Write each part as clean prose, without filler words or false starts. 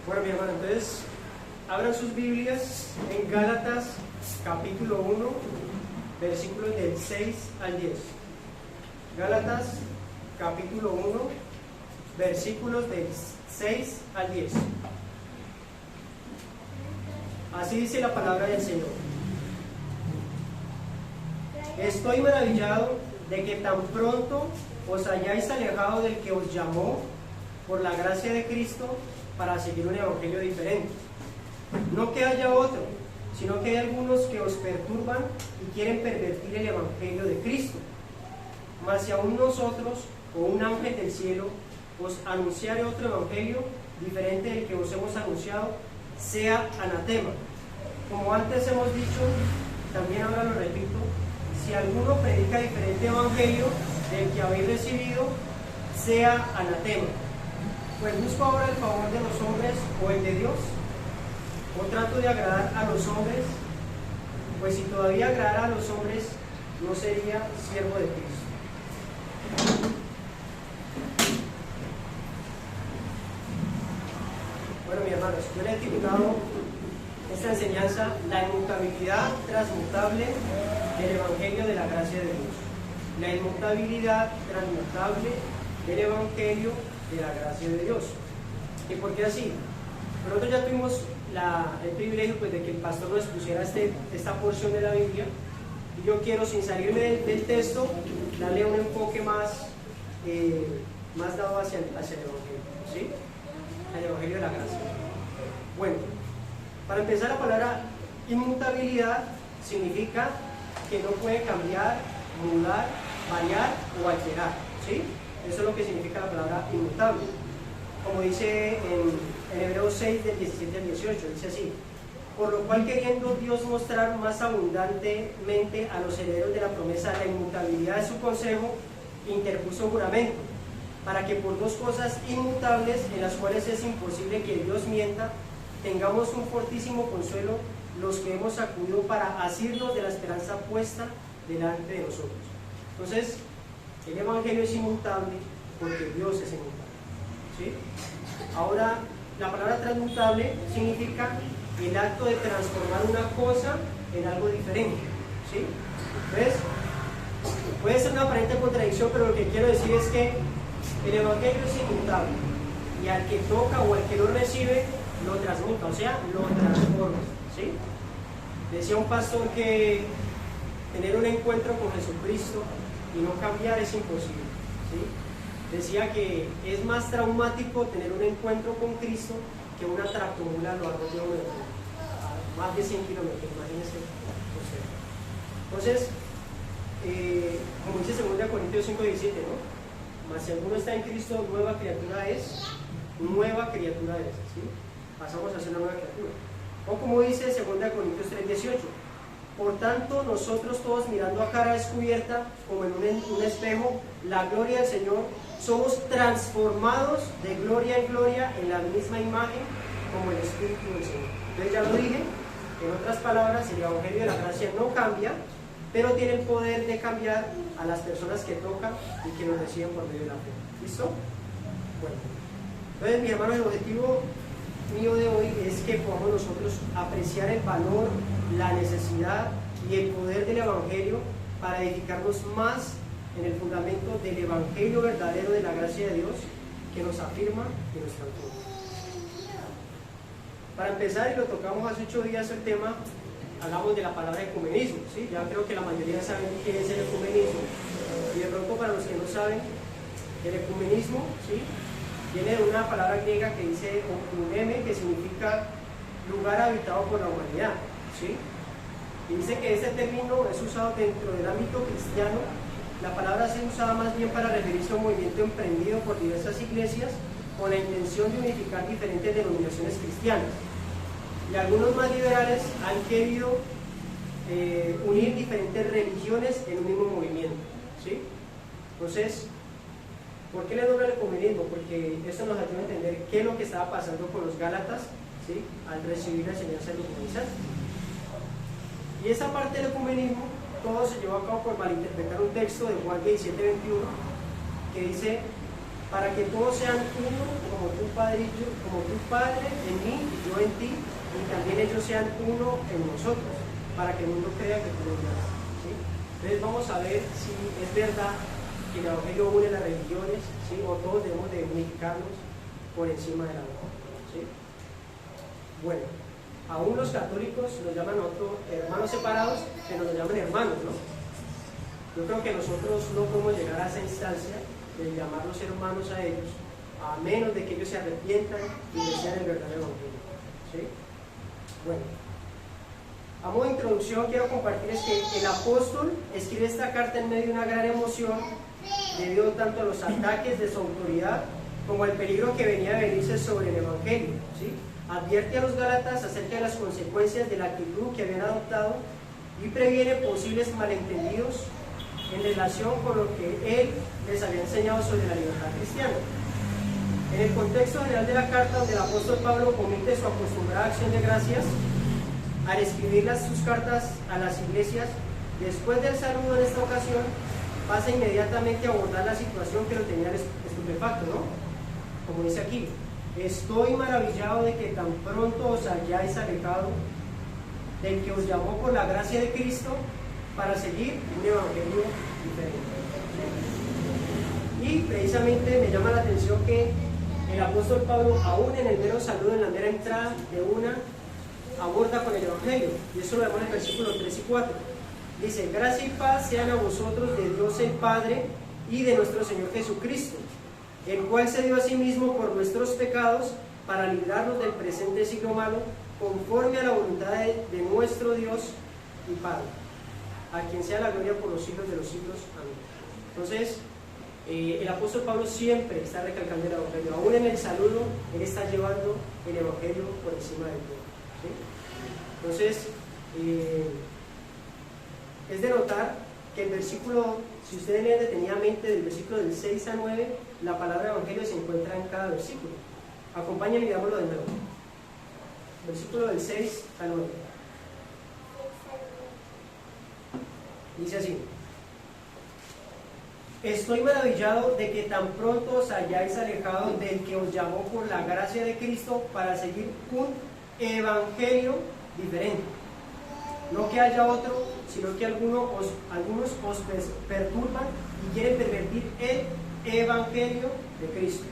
Bueno, mi hermano, entonces abran sus Biblias en Gálatas capítulo 1, versículos del 6 al 10. Gálatas capítulo 1, versículos del 6 al 10. Así dice la palabra del Señor. Estoy maravillado de que tan pronto os hayáis alejado del que os llamó por la gracia de Cristo para seguir un evangelio diferente. No que haya otro, sino que hay algunos que os perturban y quieren pervertir el evangelio de Cristo. Mas si aún nosotros o un ángel del cielo os anunciare otro evangelio diferente del que os hemos anunciado, sea anatema. Como antes hemos dicho, también ahora lo repito, si alguno predica diferente evangelio del que habéis recibido, sea anatema. Pues busco ahora el favor de los hombres o el de Dios, o trato de agradar a los hombres, pues si todavía agradara a los hombres, no sería siervo de Cristo. Bueno, mis hermanos, yo le he titulado esta enseñanza la inmutabilidad transmutable del Evangelio de la gracia de Dios. La inmutabilidad transmutable del Evangelio de la gracia de Dios. ¿Y por qué así? Nosotros ya tuvimos el privilegio pues, de que el pastor nos pusiera esta porción de la Biblia, y yo quiero, sin salirme del texto, darle un enfoque más dado hacia el Evangelio, ¿sí? El Evangelio de la gracia. Bueno, para empezar, la palabra inmutabilidad significa que no puede cambiar, mudar, variar o alterar, ¿sí? Eso es lo que significa la palabra inmutable. Como dice en Hebreos 6, del 17 al 18, dice así: por lo cual, queriendo Dios mostrar más abundantemente a los herederos de la promesa la inmutabilidad de su consejo, interpuso juramento, para que por dos cosas inmutables, en las cuales es imposible que Dios mienta, tengamos un fortísimo consuelo los que hemos acudido para asirnos de la esperanza puesta delante de nosotros. Entonces, el Evangelio es inmutable porque Dios es inmutable, ¿sí? Ahora, la palabra transmutable significa el acto de transformar una cosa en algo diferente, ¿sí? ¿Ves? Puede ser una aparente contradicción, pero lo que quiero decir es que el Evangelio es inmutable y al que toca o al que lo recibe lo transmuta, o sea, lo transforma, ¿sí? Decía un pastor que tener un encuentro con Jesucristo y no cambiar es imposible, ¿sí? Decía que es más traumático tener un encuentro con Cristo que una tractomula lo arrolle a más de 100 kilómetros, imagínense usted. Entonces, como dice 2 Corintios 5:17, ¿no? Mas si alguno está en Cristo, nueva criatura es, ¿sí? Pasamos a ser una nueva criatura. O como dice 2 Corintios 3:18, por tanto, nosotros todos mirando a cara descubierta, como en un espejo, la gloria del Señor, somos transformados de gloria en gloria en la misma imagen como el Espíritu del Señor. Entonces ya lo dije, en otras palabras, el Evangelio de la gracia no cambia, pero tiene el poder de cambiar a las personas que tocan y que lo reciben por medio de la fe. ¿Listo? Bueno. Entonces, mis hermanos, el objetivo mío de hoy es que podamos nosotros apreciar el valor, la necesidad y el poder del Evangelio para edificarnos más en el fundamento del Evangelio verdadero de la gracia de Dios que nos afirma y nos transforma. Para empezar, y lo tocamos hace 8 días el tema, hablamos de la palabra ecumenismo, ¿sí? Ya creo que la mayoría saben qué es el ecumenismo, y de pronto para los que no saben, el ecumenismo, ¿sí?, viene de una palabra griega que dice okuneme, que significa lugar habitado por la humanidad, ¿sí? Y dice que este término es usado dentro del ámbito cristiano. La palabra es usada más bien para referirse a un movimiento emprendido por diversas iglesias con la intención de unificar diferentes denominaciones cristianas. Y algunos más liberales han querido unir diferentes religiones en un mismo movimiento, ¿sí? Entonces, ¿por qué le nombra el ecumenismo? Porque esto nos ayuda a entender qué es lo que estaba pasando con los Gálatas, ¿sí?, al recibir la enseñanza del ecumenizante. Y esa parte del ecumenismo, todo se llevó a cabo por malinterpretar un texto de Juan 17:21, que dice: para que todos sean uno, como tu Padre en mí y yo en ti, y también ellos sean uno en nosotros, para que el mundo crea que tú eres Dios. ¿Sí? Entonces vamos a ver si es verdad que el Evangelio une las religiones, ¿sí? O todos debemos de unificarnos por encima de la otra. ¿Sí? Bueno, aún los católicos nos llaman a otros hermanos separados, que nos llaman hermanos, ¿no? Yo creo que nosotros no podemos llegar a esa instancia de llamarlos hermanos a ellos, a menos de que ellos se arrepientan y desean el verdadero Evangelio. ¿Sí? Bueno, a modo de introducción quiero compartirles que el apóstol escribe esta carta en medio de una gran emoción debido tanto a los ataques de su autoridad como al peligro que venía a venirse sobre el Evangelio. ¿Sí? Advierte a los gálatas acerca de las consecuencias de la actitud que habían adoptado y previene posibles malentendidos en relación con lo que él les había enseñado sobre la libertad cristiana. En el contexto general de la carta, donde el apóstol Pablo omite su acostumbrada acción de gracias al escribir sus cartas a las iglesias, después del saludo en esta ocasión pasa inmediatamente a abordar la situación que lo tenía estupefacto, ¿no? Como dice aquí: estoy maravillado de que tan pronto os hayáis alejado del que os llamó por la gracia de Cristo para seguir un evangelio diferente. Y precisamente me llama la atención que el apóstol Pablo, aún en el mero saludo, en la mera entrada de una, aborda con el evangelio, y eso lo vemos en el versículo 3 y 4. Dice: gracia y paz sean a vosotros de Dios el Padre y de nuestro Señor Jesucristo, el cual se dio a sí mismo por nuestros pecados para librarnos del presente siglo malo, conforme a la voluntad de nuestro Dios y Padre, a quien sea la gloria por los siglos de los siglos. Amén. Entonces, el apóstol Pablo siempre está recalcando el evangelio. Aún en el saludo, él está llevando el evangelio por encima de todo. ¿Sí? Entonces, es de notar que el versículo, si ustedes leen detenidamente del versículo del 6 a 9, la palabra evangelio se encuentra en cada versículo. Acompáñenme y veámoslo de nuevo. Versículo del 6 al 9. Dice así: estoy maravillado de que tan pronto os hayáis alejado del que os llamó por la gracia de Cristo para seguir un evangelio diferente. No que haya otro, sino que algunos os perturban y quieren pervertir el evangelio de Cristo.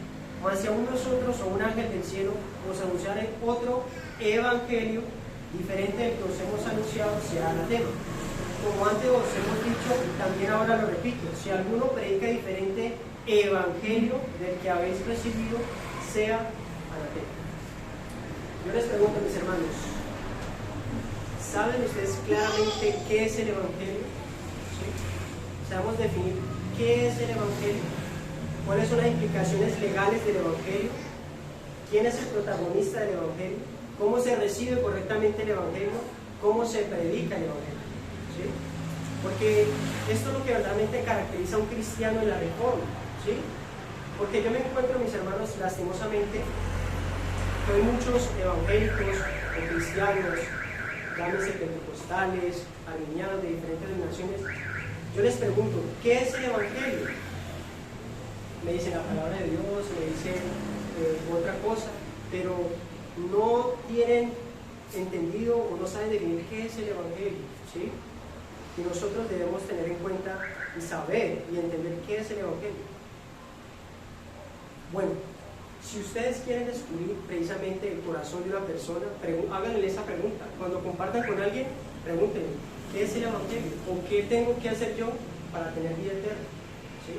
O si aún nosotros o un ángel del cielo os anunciare otro evangelio diferente del que os hemos anunciado, sea anatema. Como antes os hemos dicho, y también ahora lo repito: si alguno predica diferente evangelio del que habéis recibido, sea anatema. Yo les pregunto, mis hermanos, ¿saben ustedes claramente qué es el evangelio? ¿Sí? ¿Sabemos definir qué es el evangelio? ¿Cuáles son las implicaciones legales del evangelio? ¿Quién es el protagonista del evangelio? ¿Cómo se recibe correctamente el evangelio? ¿Cómo se predica el evangelio? ¿Sí? Porque esto es lo que verdaderamente caracteriza a un cristiano en la Reforma. ¿Sí? Porque yo me encuentro, mis hermanos, lastimosamente, que hay muchos evangélicos o cristianos, llámese pentecostales, arminianos de diferentes denominaciones. Yo les pregunto: ¿qué es el evangelio? Me dicen la palabra de Dios, me dicen otra cosa, pero no tienen entendido o no saben definir qué es el evangelio. ¿Sí? Y nosotros debemos tener en cuenta y saber y entender qué es el evangelio. Bueno, si ustedes quieren descubrir precisamente el corazón de una persona, háganle esa pregunta. Cuando compartan con alguien, pregúntenle: ¿qué es el evangelio? ¿O qué tengo que hacer yo para tener vida eterna? ¿Sí?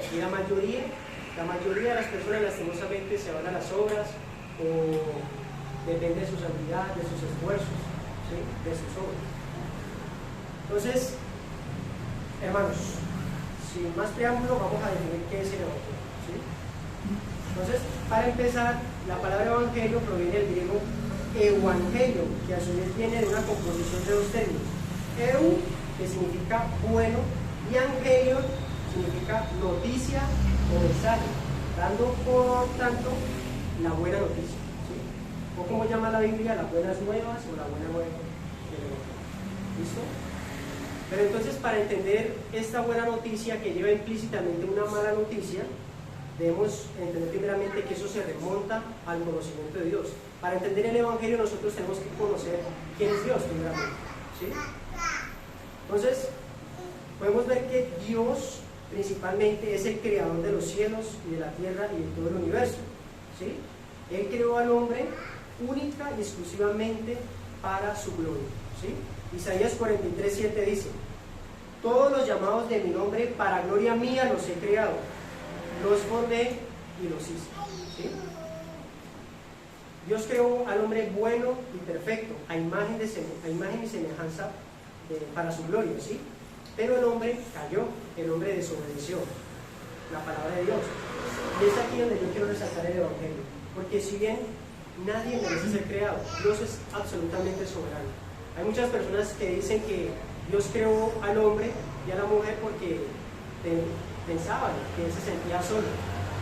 Y la mayoría de las personas, lastimosamente, se van a las obras o depende de sus habilidades, de sus esfuerzos, ¿sí? De sus obras. Entonces, hermanos, sin más preámbulo, vamos a definir qué es el evangelio. ¿Sí? Entonces, para empezar, la palabra evangelio proviene del griego evangelio, que a su vez viene de una composición de dos términos: eu, que significa bueno, y angelion significa noticia o mensaje, dando por tanto la buena noticia. ¿Sí? O como llama la Biblia, las buenas nuevas o la buena nueva del evangelio. ¿Listo? Pero entonces, para entender esta buena noticia que lleva implícitamente una mala noticia, debemos entender primeramente que eso se remonta al conocimiento de Dios. Para entender el Evangelio nosotros tenemos que conocer quién es Dios primeramente, ¿sí? Entonces, podemos ver que Dios principalmente es el creador de los cielos y de la tierra y de todo el universo, ¿sí? Él creó al hombre única y exclusivamente para su gloria, ¿sí? Isaías 43:7 dice: todos los llamados de mi nombre para gloria mía los he creado, los formé y los hice, ¿sí? Dios creó al hombre bueno y perfecto, a imagen y semejanza para su gloria, ¿sí? Pero el hombre cayó, el hombre desobedeció la palabra de Dios. Y es aquí donde yo quiero resaltar el Evangelio, porque si bien nadie merece ser creado, Dios es absolutamente soberano. Hay muchas personas que dicen que Dios creó al hombre y a la mujer porque pensaban que él se sentía solo,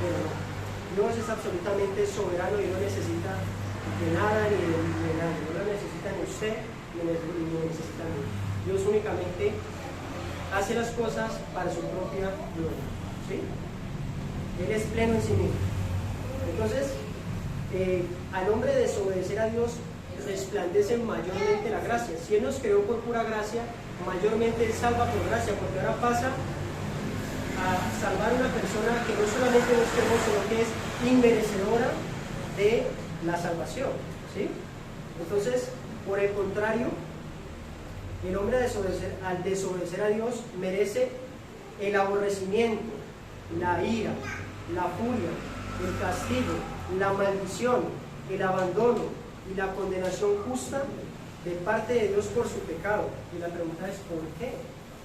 pero no. Dios es absolutamente soberano y no necesita de nada ni de nadie. No lo necesita ni usted ni lo necesita a mí. Dios únicamente hace las cosas para su propia gloria, ¿sí? Él es pleno en sí mismo. Entonces, al hombre desobedecer a Dios resplandece mayormente la gracia. Si Él nos creó por pura gracia, mayormente Él salva por gracia, porque ahora pasa a salvar a una persona que no solamente nos creó, sino que es inmerecedora de la salvación, ¿sí? Entonces, por el contrario, el hombre al desobedecer a Dios merece el aborrecimiento, la ira, la furia, el castigo, la maldición, el abandono y la condenación justa de parte de Dios por su pecado. Y la pregunta es ¿por qué?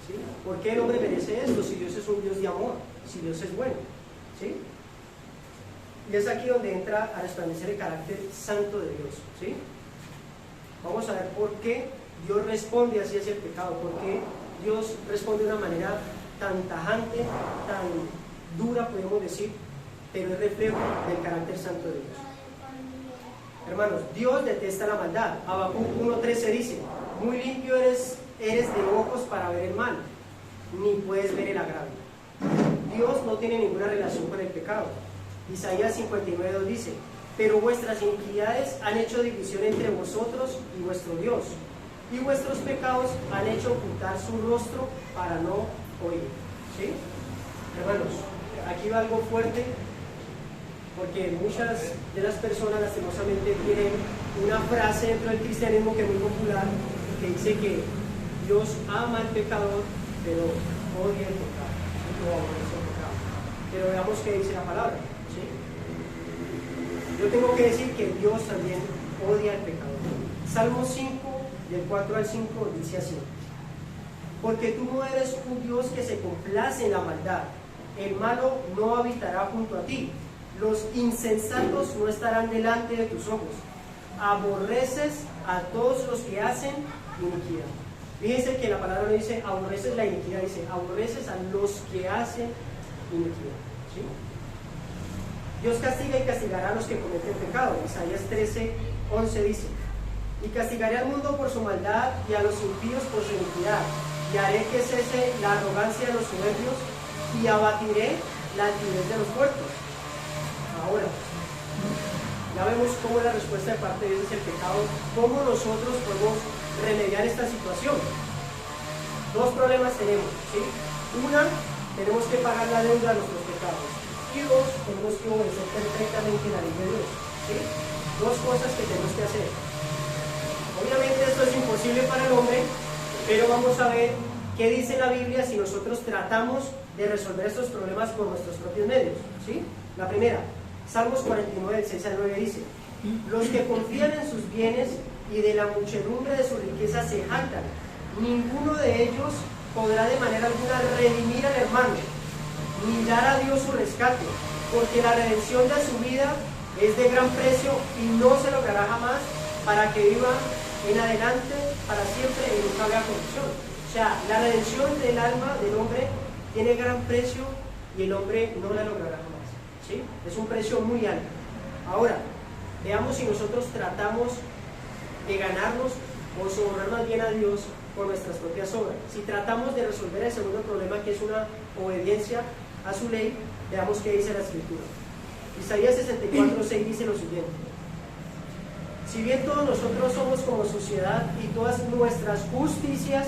¿Sí? ¿Por qué el hombre merece esto si Dios es un Dios de amor, si Dios es bueno? ¿Sí? Y es aquí donde entra a resplandecer el carácter santo de Dios, ¿sí? Vamos a ver por qué Dios responde así hacia el pecado, por qué Dios responde de una manera tan tajante, tan dura, podemos decir, pero es reflejo del carácter santo de Dios. Hermanos, Dios detesta la maldad. Habacuc 1:13 dice: muy limpio eres de ojos para ver el mal, ni puedes ver el agravio. Dios no tiene ninguna relación con el pecado. Isaías 59:2 dice: pero vuestras iniquidades han hecho división entre vosotros y vuestro Dios, y vuestros pecados han hecho ocultar su rostro para no oír. ¿Sí? Hermanos, aquí va algo fuerte, porque muchas de las personas lastimosamente tienen una frase dentro del cristianismo que es muy popular, que dice que Dios ama al pecador, pero odia el pecado, o aborrece el pecado. Pero veamos qué dice la palabra, ¿sí? Yo tengo que decir que Dios también odia al pecador. Salmo 5, del 4 al 5, dice así: porque tú no eres un Dios que se complace en la maldad, el malo no habitará junto a ti, los insensatos no estarán delante de tus ojos, aborreces a todos los que hacen iniquidad. Fíjense que la palabra no dice aborreces la iniquidad, dice aborreces a los que hacen iniquidad, ¿sí? Dios castiga y castigará a los que cometen pecado. Isaías 13:11 dice: y castigaré al mundo por su maldad y a los impíos por su iniquidad, y haré que cese la arrogancia de los soberbios y abatiré la altivez de los fuertes. Ahora, ya vemos cómo la respuesta de parte de Dios es el pecado. ¿Cómo nosotros podemos remediar esta situación? Dos problemas tenemos, ¿sí? Una, tenemos que pagar la deuda de nuestros pecados. Y dos, tenemos que obedecer perfectamente la ley de Dios, ¿sí? Dos cosas que tenemos que hacer. Obviamente esto es imposible para el hombre, pero vamos a ver qué dice la Biblia si nosotros tratamos de resolver estos problemas por nuestros propios medios, ¿sí? La primera, Salmos 49, del 6 al 9 dice: los que confían en sus bienes y de la muchedumbre de su riqueza se jactan, ninguno de ellos podrá de manera alguna redimir al hermano, ni dar a Dios su rescate, porque la redención de su vida es de gran precio y no se logrará jamás, para que viva en adelante para siempre y nunca vea corrupción. O sea, la redención del alma del hombre tiene gran precio y el hombre no la logrará jamás, ¿sí? Es un precio muy alto. Ahora, veamos si nosotros tratamos de ganarnos o sobornar más bien a Dios con nuestras propias obras. Si tratamos de resolver el segundo problema, que es una obediencia a su ley, veamos qué dice la Escritura. Isaías 64:6 dice lo siguiente: si bien todos nosotros somos como suciedad y todas nuestras justicias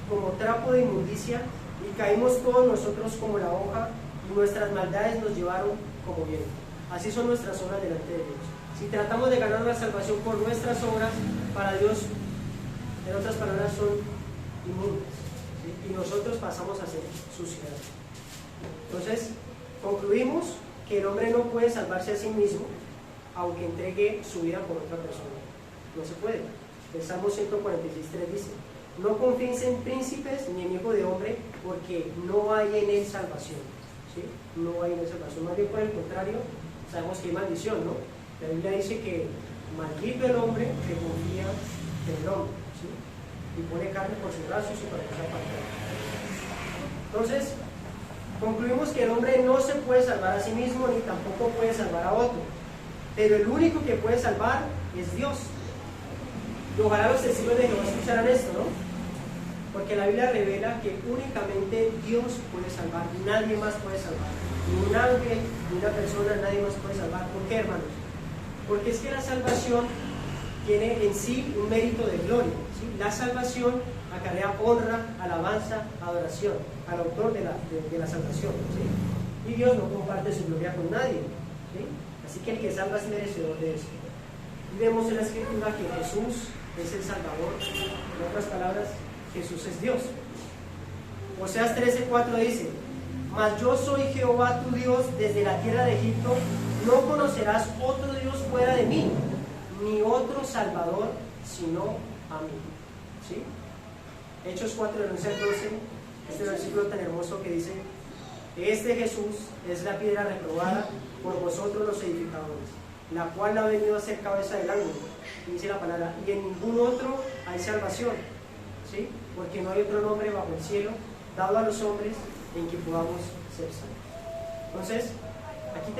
como trapo de inmundicia, y caímos todos nosotros como la hoja, y nuestras maldades nos llevaron como viento. Así son nuestras obras delante de Dios. Si tratamos de ganar la salvación por nuestras obras, para Dios, en otras palabras, son inmundas, ¿sí? Y nosotros pasamos a ser suciedad. Entonces, concluimos que el hombre no puede salvarse a sí mismo, aunque entregue su vida por otra persona. No se puede. El Salmo 146:3 dice: no confíes en príncipes ni en hijo de hombre, porque no hay en él salvación. ¿Sí? No hay en él salvación. Más bien por el contrario, sabemos que hay maldición, ¿no? La Biblia dice que maldito el hombre que confía en el hombre, ¿sí? Y pone carne por sus brazos y para que sea apartado. Entonces, concluimos que el hombre no se puede salvar a sí mismo ni tampoco puede salvar a otro, pero el único que puede salvar es Dios. Y ojalá los testigos de Jehová escucharan esto, ¿no? Porque la Biblia revela que únicamente Dios puede salvar, nadie más puede salvar, ni un ángel, ni una persona, nadie más puede salvar. ¿Por qué, hermanos? Porque es que la salvación tiene en sí un mérito de gloria, ¿sí? La salvación acarrea honra, alabanza, adoración al autor de la salvación, ¿sí? Y Dios no comparte su gloria con nadie, ¿sí? Así que el que salva es merecedor de eso. Y vemos en la Escritura que Jesús es el Salvador. En otras palabras, Jesús es Dios. Oseas 13:4 dice: mas yo soy Jehová tu Dios desde la tierra de Egipto, no conocerás otro Dios fuera de mí, ni otro Salvador sino a mí. ¿Sí? Hechos 4, del 11 al 12, este versículo tan hermoso que dice: este Jesús es la piedra reprobada por vosotros los edificadores, la cual ha venido a ser cabeza del ángulo. Y dice la palabra: y en ningún otro hay salvación, ¿sí? Porque no hay otro nombre bajo el cielo dado a los hombres en que podamos ser salvos. Entonces, aquí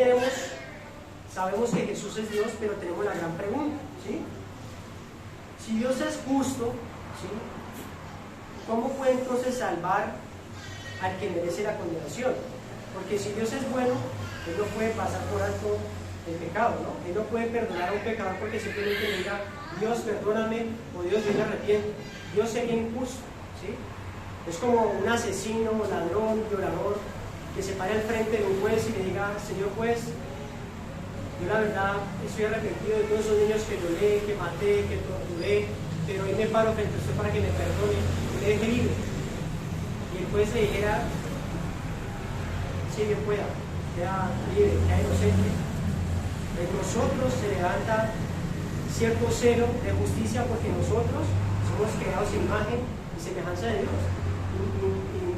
sabemos que Jesús es Dios, pero tenemos la gran pregunta, ¿sí? Si Dios es justo, ¿sí? ¿Cómo puede entonces salvar al que merece la condenación? Porque si Dios es bueno, Él no puede pasar por alto el pecado, ¿no? Él no puede perdonar a un pecador porque simplemente diga: Dios, perdóname, o Dios, yo me arrepiento. Dios sería injusto, ¿sí? Es como un asesino, ladrón, violador, que se pare al frente de un juez y le diga: señor juez, yo la verdad estoy arrepentido de todos esos niños que violé, que maté, que torturé, pero hoy me paro frente a usted para que me perdone y me deje libre. Y el juez le dijera: sí, bien pueda, queda libre, queda inocente. En nosotros se levanta cierto celo de justicia porque nosotros somos creados en imagen y semejanza de Dios.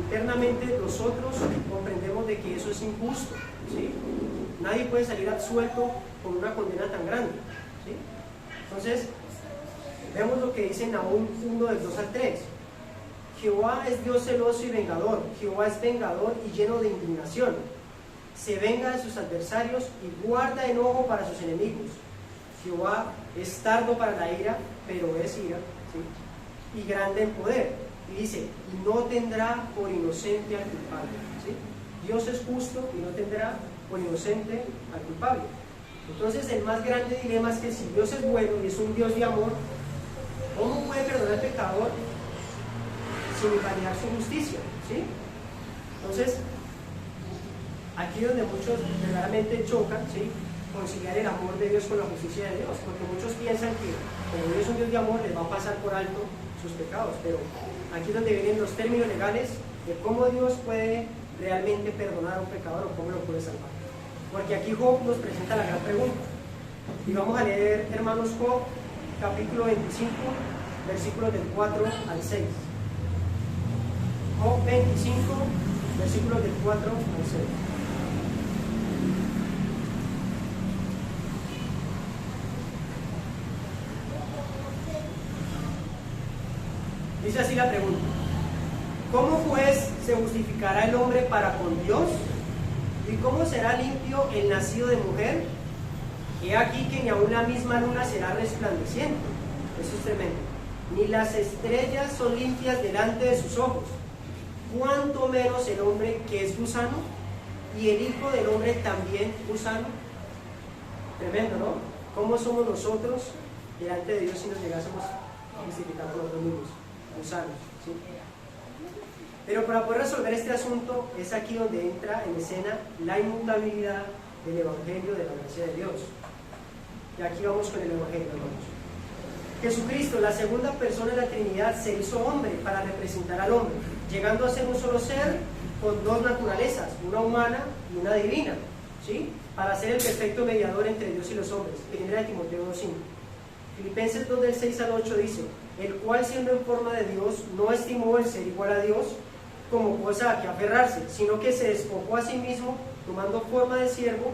Internamente nosotros comprendemos de que eso es injusto, ¿sí? Nadie puede salir absuelto con una condena tan grande, ¿sí? Entonces, vemos lo que dice Nahum 1, del 2 al 3. Jehová es Dios celoso y vengador. Jehová es vengador y lleno de indignación. Se venga de sus adversarios y guarda enojo para sus enemigos. Jehová es tardo para la ira, pero es ira, ¿sí? Y grande en poder. Y dice: y no tendrá por inocente al culpable, ¿sí? Dios es justo y no tendrá por inocente al culpable. Entonces, el más grande dilema es que si Dios es bueno y es un Dios de amor, ¿cómo puede perdonar al pecador sin validar su justicia? ¿Sí? Entonces, aquí es donde muchos verdaderamente chocan, ¿sí? Conciliar el amor de Dios con la justicia de Dios, porque muchos piensan que como Dios es un Dios de amor, les va a pasar por alto sus pecados, pero aquí es donde vienen los términos legales de cómo Dios puede realmente perdonar a un pecador o cómo lo puede salvar. Porque aquí Job nos presenta la gran pregunta. Y vamos a leer, hermanos, Job, capítulo 25, versículos del 4 al 6. Job 25, versículos del 4 al 6. Dice así la pregunta: ¿cómo pues se justificará el hombre para con Dios? ¿Y cómo será limpio el nacido de mujer? He aquí que ni aun la misma luna será resplandeciente. Eso es tremendo. Ni las estrellas son limpias delante de sus ojos. ¿Cuánto menos el hombre que es gusano? y el Hijo del Hombre también gusano. Tremendo, ¿no? ¿Cómo somos nosotros delante de Dios si nos llegásemos a justificar por nosotros mismos? Gusanos, ¿sí? Pero para poder resolver este asunto es aquí donde entra en escena la inmutabilidad del Evangelio de la gracia de Dios. Y aquí vamos con el Evangelio, hermanos. Jesucristo, la segunda persona de la Trinidad, se hizo hombre para representar al hombre, llegando a ser un solo ser con dos naturalezas, una humana y una divina, ¿sí? Para ser el perfecto mediador entre Dios y los hombres. 1 Timoteo 2:5. Filipenses 2 del 6 al 8 dice: el cual, siendo en forma de Dios, no estimó el ser igual a Dios como cosa a que aferrarse, sino que se despojó a sí mismo, tomando forma de siervo,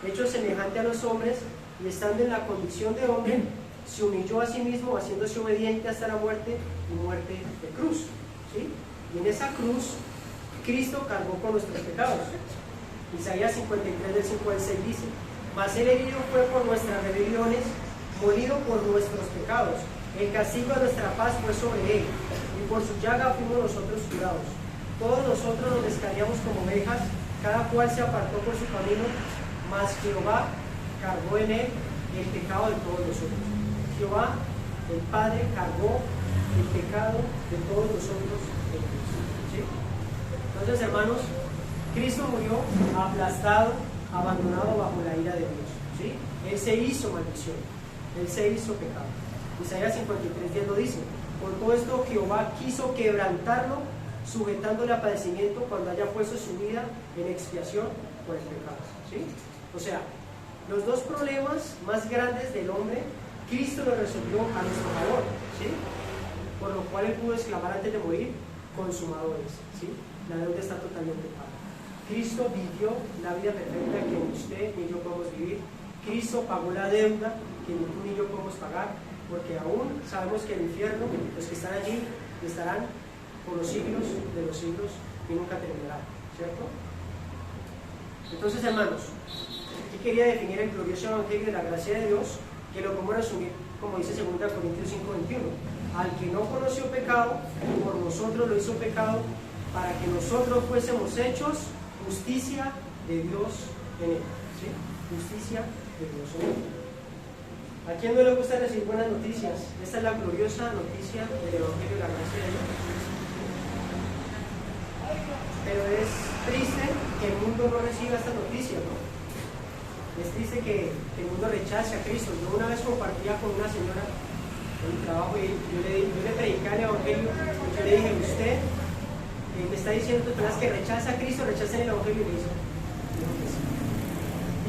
hecho semejante a los hombres, y estando en la condición de hombre, se humilló a sí mismo, haciéndose obediente hasta la muerte, y muerte de cruz, ¿sí? Y en esa cruz Cristo cargó con nuestros pecados. Isaías 53 del 5 al 6 dice: mas él herido fue por nuestras rebeliones, molido por nuestros pecados, el castigo de nuestra paz fue sobre él, y por su llaga fuimos nosotros curados. Todos nosotros nos descarriamos como ovejas, cada cual se apartó por su camino, mas Jehová cargó en él el pecado de todos nosotros. Jehová, el Padre, cargó el pecado de todos nosotros en Cristo, ¿sí? Entonces, hermanos, Cristo murió aplastado, abandonado bajo la ira de Dios, ¿sí? Él se hizo maldición, él se hizo pecado. Isaías 53:10 lo dice: por todo esto Jehová quiso quebrantarlo, sujetándole a padecimiento cuando haya puesto su vida en expiación por el pecado, ¿sí? O sea, los dos problemas más grandes del hombre, Cristo los resolvió a nuestro favor, ¿sí? Por lo cual él pudo exclamar antes de morir: consumado es, ¿sí? La deuda está totalmente paga. Cristo vivió la vida perfecta que ni usted ni yo podemos vivir. Cristo pagó la deuda que ni tú ni yo podemos pagar, porque aún sabemos que el infierno, los que están allí, estarán por los siglos de los siglos y nunca terminará, ¿cierto? Entonces, hermanos, aquí quería definir el glorioso Evangelio de la gracia de Dios, que lo podemos resumir, como dice 2 Corintios 5:21: al que no conoció pecado, por nosotros lo hizo pecado, para que nosotros fuésemos hechos justicia de Dios en él, ¿sí? Justicia de Dios en él. ¿A quién no le gusta recibir buenas noticias? Esta es la gloriosa noticia del Evangelio de la gracia de Dios. Pero es triste que el mundo no reciba esta noticia, ¿no? Es triste que el mundo rechace a Cristo. Yo una vez compartía con una señora en mi trabajo y yo le predicaba el Evangelio. Yo le dije: usted me está diciendo que personas que rechaza a Cristo, rechacen el Evangelio. Y me dijo que sí.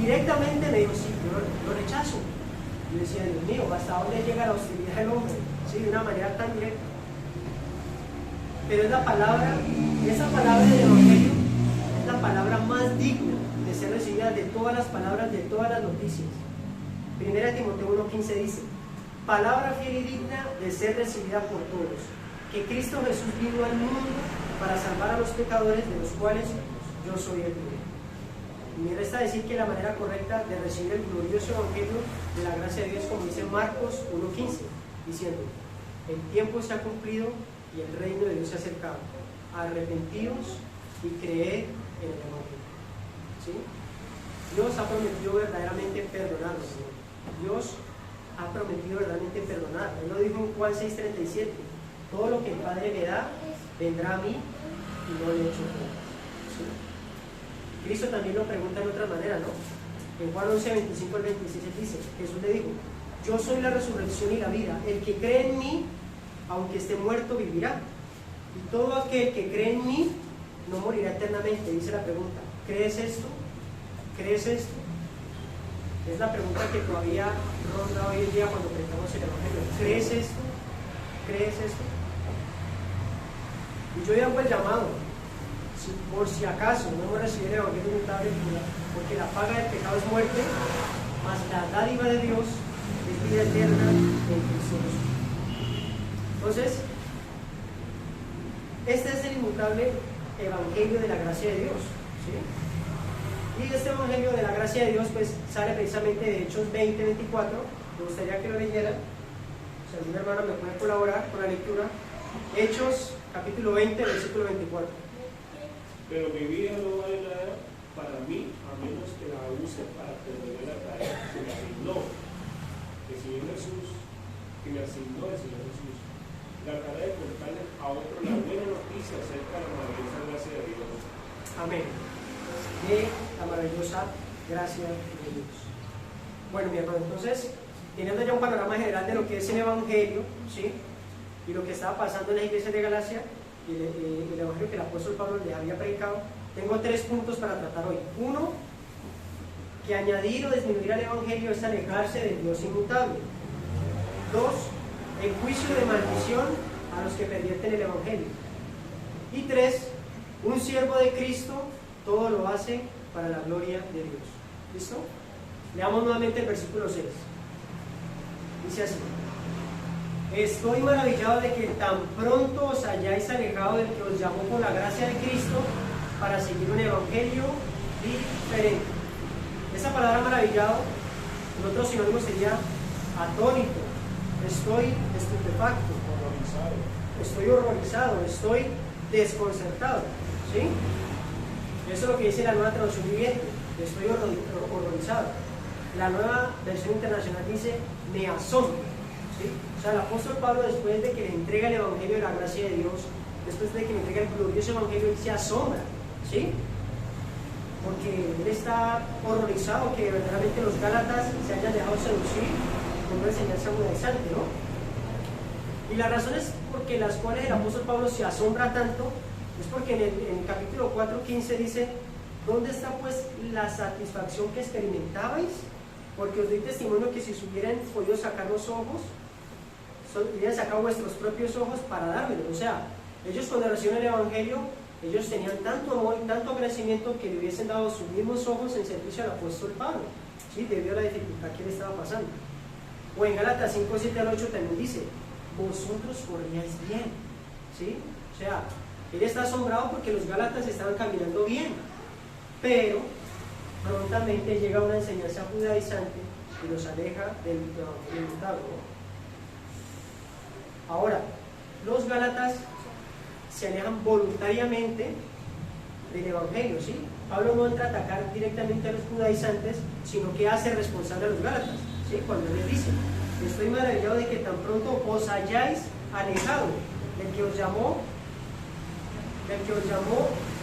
Directamente me dijo: sí, yo lo rechazo. Yo decía: Dios mío, ¿hasta dónde llega la hostilidad del hombre? Sí, de una manera tan directa. Pero es la palabra, y esa palabra del Evangelio es la palabra más digna de ser recibida de todas las palabras, de todas las noticias. 1 Timoteo 1:15 dice: palabra fiel y digna de ser recibida por todos, que Cristo Jesús vino al mundo para salvar a los pecadores, de los cuales yo soy el primero. Y me resta decir que la manera correcta de recibir el glorioso Evangelio de la gracia de Dios, como dice Marcos 1:15, diciendo: el tiempo se ha cumplido y el reino de Dios se ha acercado. Arrepentidos y creed en el Evangelio, ¿sí? Dios ha prometido verdaderamente perdonarnos, ¿sí? Dios ha prometido verdaderamente perdonar. Él lo dijo en Juan 6:37: todo lo que el Padre me da vendrá a mí y no le echo cuenta, ¿sí? Cristo también lo pregunta de otra manera, ¿no? En Juan 11:25 al 26 él dice: Jesús le dijo: yo soy la resurrección y la vida, el que cree en mí, aunque esté muerto, vivirá, y todo aquel que cree en mí no morirá eternamente. Dice la pregunta: ¿crees esto? ¿Crees esto? Es la pregunta que todavía ronda hoy en día cuando predicamos el Evangelio. ¿Crees esto? ¿Crees esto? Y yo hago el llamado, por si acaso no hemos recibido el Evangelio inmutable, porque la paga del pecado es muerte, mas la dádiva de Dios es vida eterna en Cristo Jesús. Entonces, este es el inmutable Evangelio de la gracia de Dios, ¿sí? Y este Evangelio de la gracia de Dios pues sale precisamente de Hechos 20:24. Me gustaría que lo leyeran. Si alguna hermana me puede colaborar con la lectura. Hechos capítulo 20, versículo 24. Pero mi vida no vale nada para mí, a menos que la use para perder la tarea que me asignó el Señor Jesús, que me asignó el Señor Jesús. La tarea de contarle a otro la buena noticia acerca de la maravillosa gracia de Dios. Amén. De la maravillosa gracia de Dios. Bueno, mi hermano, entonces, teniendo ya un panorama general de lo que es el Evangelio, ¿sí? Y lo que estaba pasando en las iglesias de Galacia, y el Evangelio que el apóstol Pablo les había predicado, tengo 3 puntos para tratar hoy. 1, que añadir o disminuir al Evangelio es alejarse del Dios inmutable. 2, el juicio de maldición a los que pervierten el Evangelio. Y 3, un siervo de Cristo todo lo hace para la gloria de Dios. ¿Listo? Leamos nuevamente el versículo 6. Dice así: estoy maravillado de que tan pronto os hayáis alejado del que os llamó por la gracia de Cristo para seguir un evangelio diferente. Esa palabra maravillado, en otros sinónimos sería atónito, estoy estupefacto, estoy horrorizado, estoy desconcertado, ¿sí? Eso es lo que dice la Nueva Traducción Viviente, estoy horrorizado. La Nueva Versión Internacional dice, me asombra, ¿sí? O sea, el apóstol Pablo, después de que le entrega el Evangelio de la gracia de Dios, después de que le entrega el glorioso Evangelio, él se asombra, ¿sí? Porque él está horrorizado que verdaderamente los Gálatas se hayan dejado seducir con una enseñanza judaizante, ¿no? Y las razones por las cuales el apóstol Pablo se asombra tanto es porque en el capítulo 4:15 dice, ¿dónde está pues la satisfacción que experimentabais? Porque os doy testimonio que si os hubieran podido sacar los ojos, hubieran sacado vuestros propios ojos para dármelos. O sea, ellos cuando recibieron el Evangelio, ellos tenían tanto amor y tanto agradecimiento que le hubiesen dado sus mismos ojos en servicio al apóstol Pablo, ¿sí? Debido a la dificultad que le estaba pasando. O en Gálatas 5:7-8 también dice, vosotros corríais bien, ¿sí? O sea, él está asombrado porque los Gálatas estaban caminando bien, pero prontamente llega una enseñanza judaizante y los aleja del Evangelio inmutable, ¿no? Ahora, los Gálatas se alejan voluntariamente del Evangelio, ¿sí? Pablo no entra a atacar directamente a los judaizantes, sino que hace responsable a los Gálatas, ¿sí? Cuando les dice, estoy maravillado de que tan pronto os hayáis alejado del que os llamó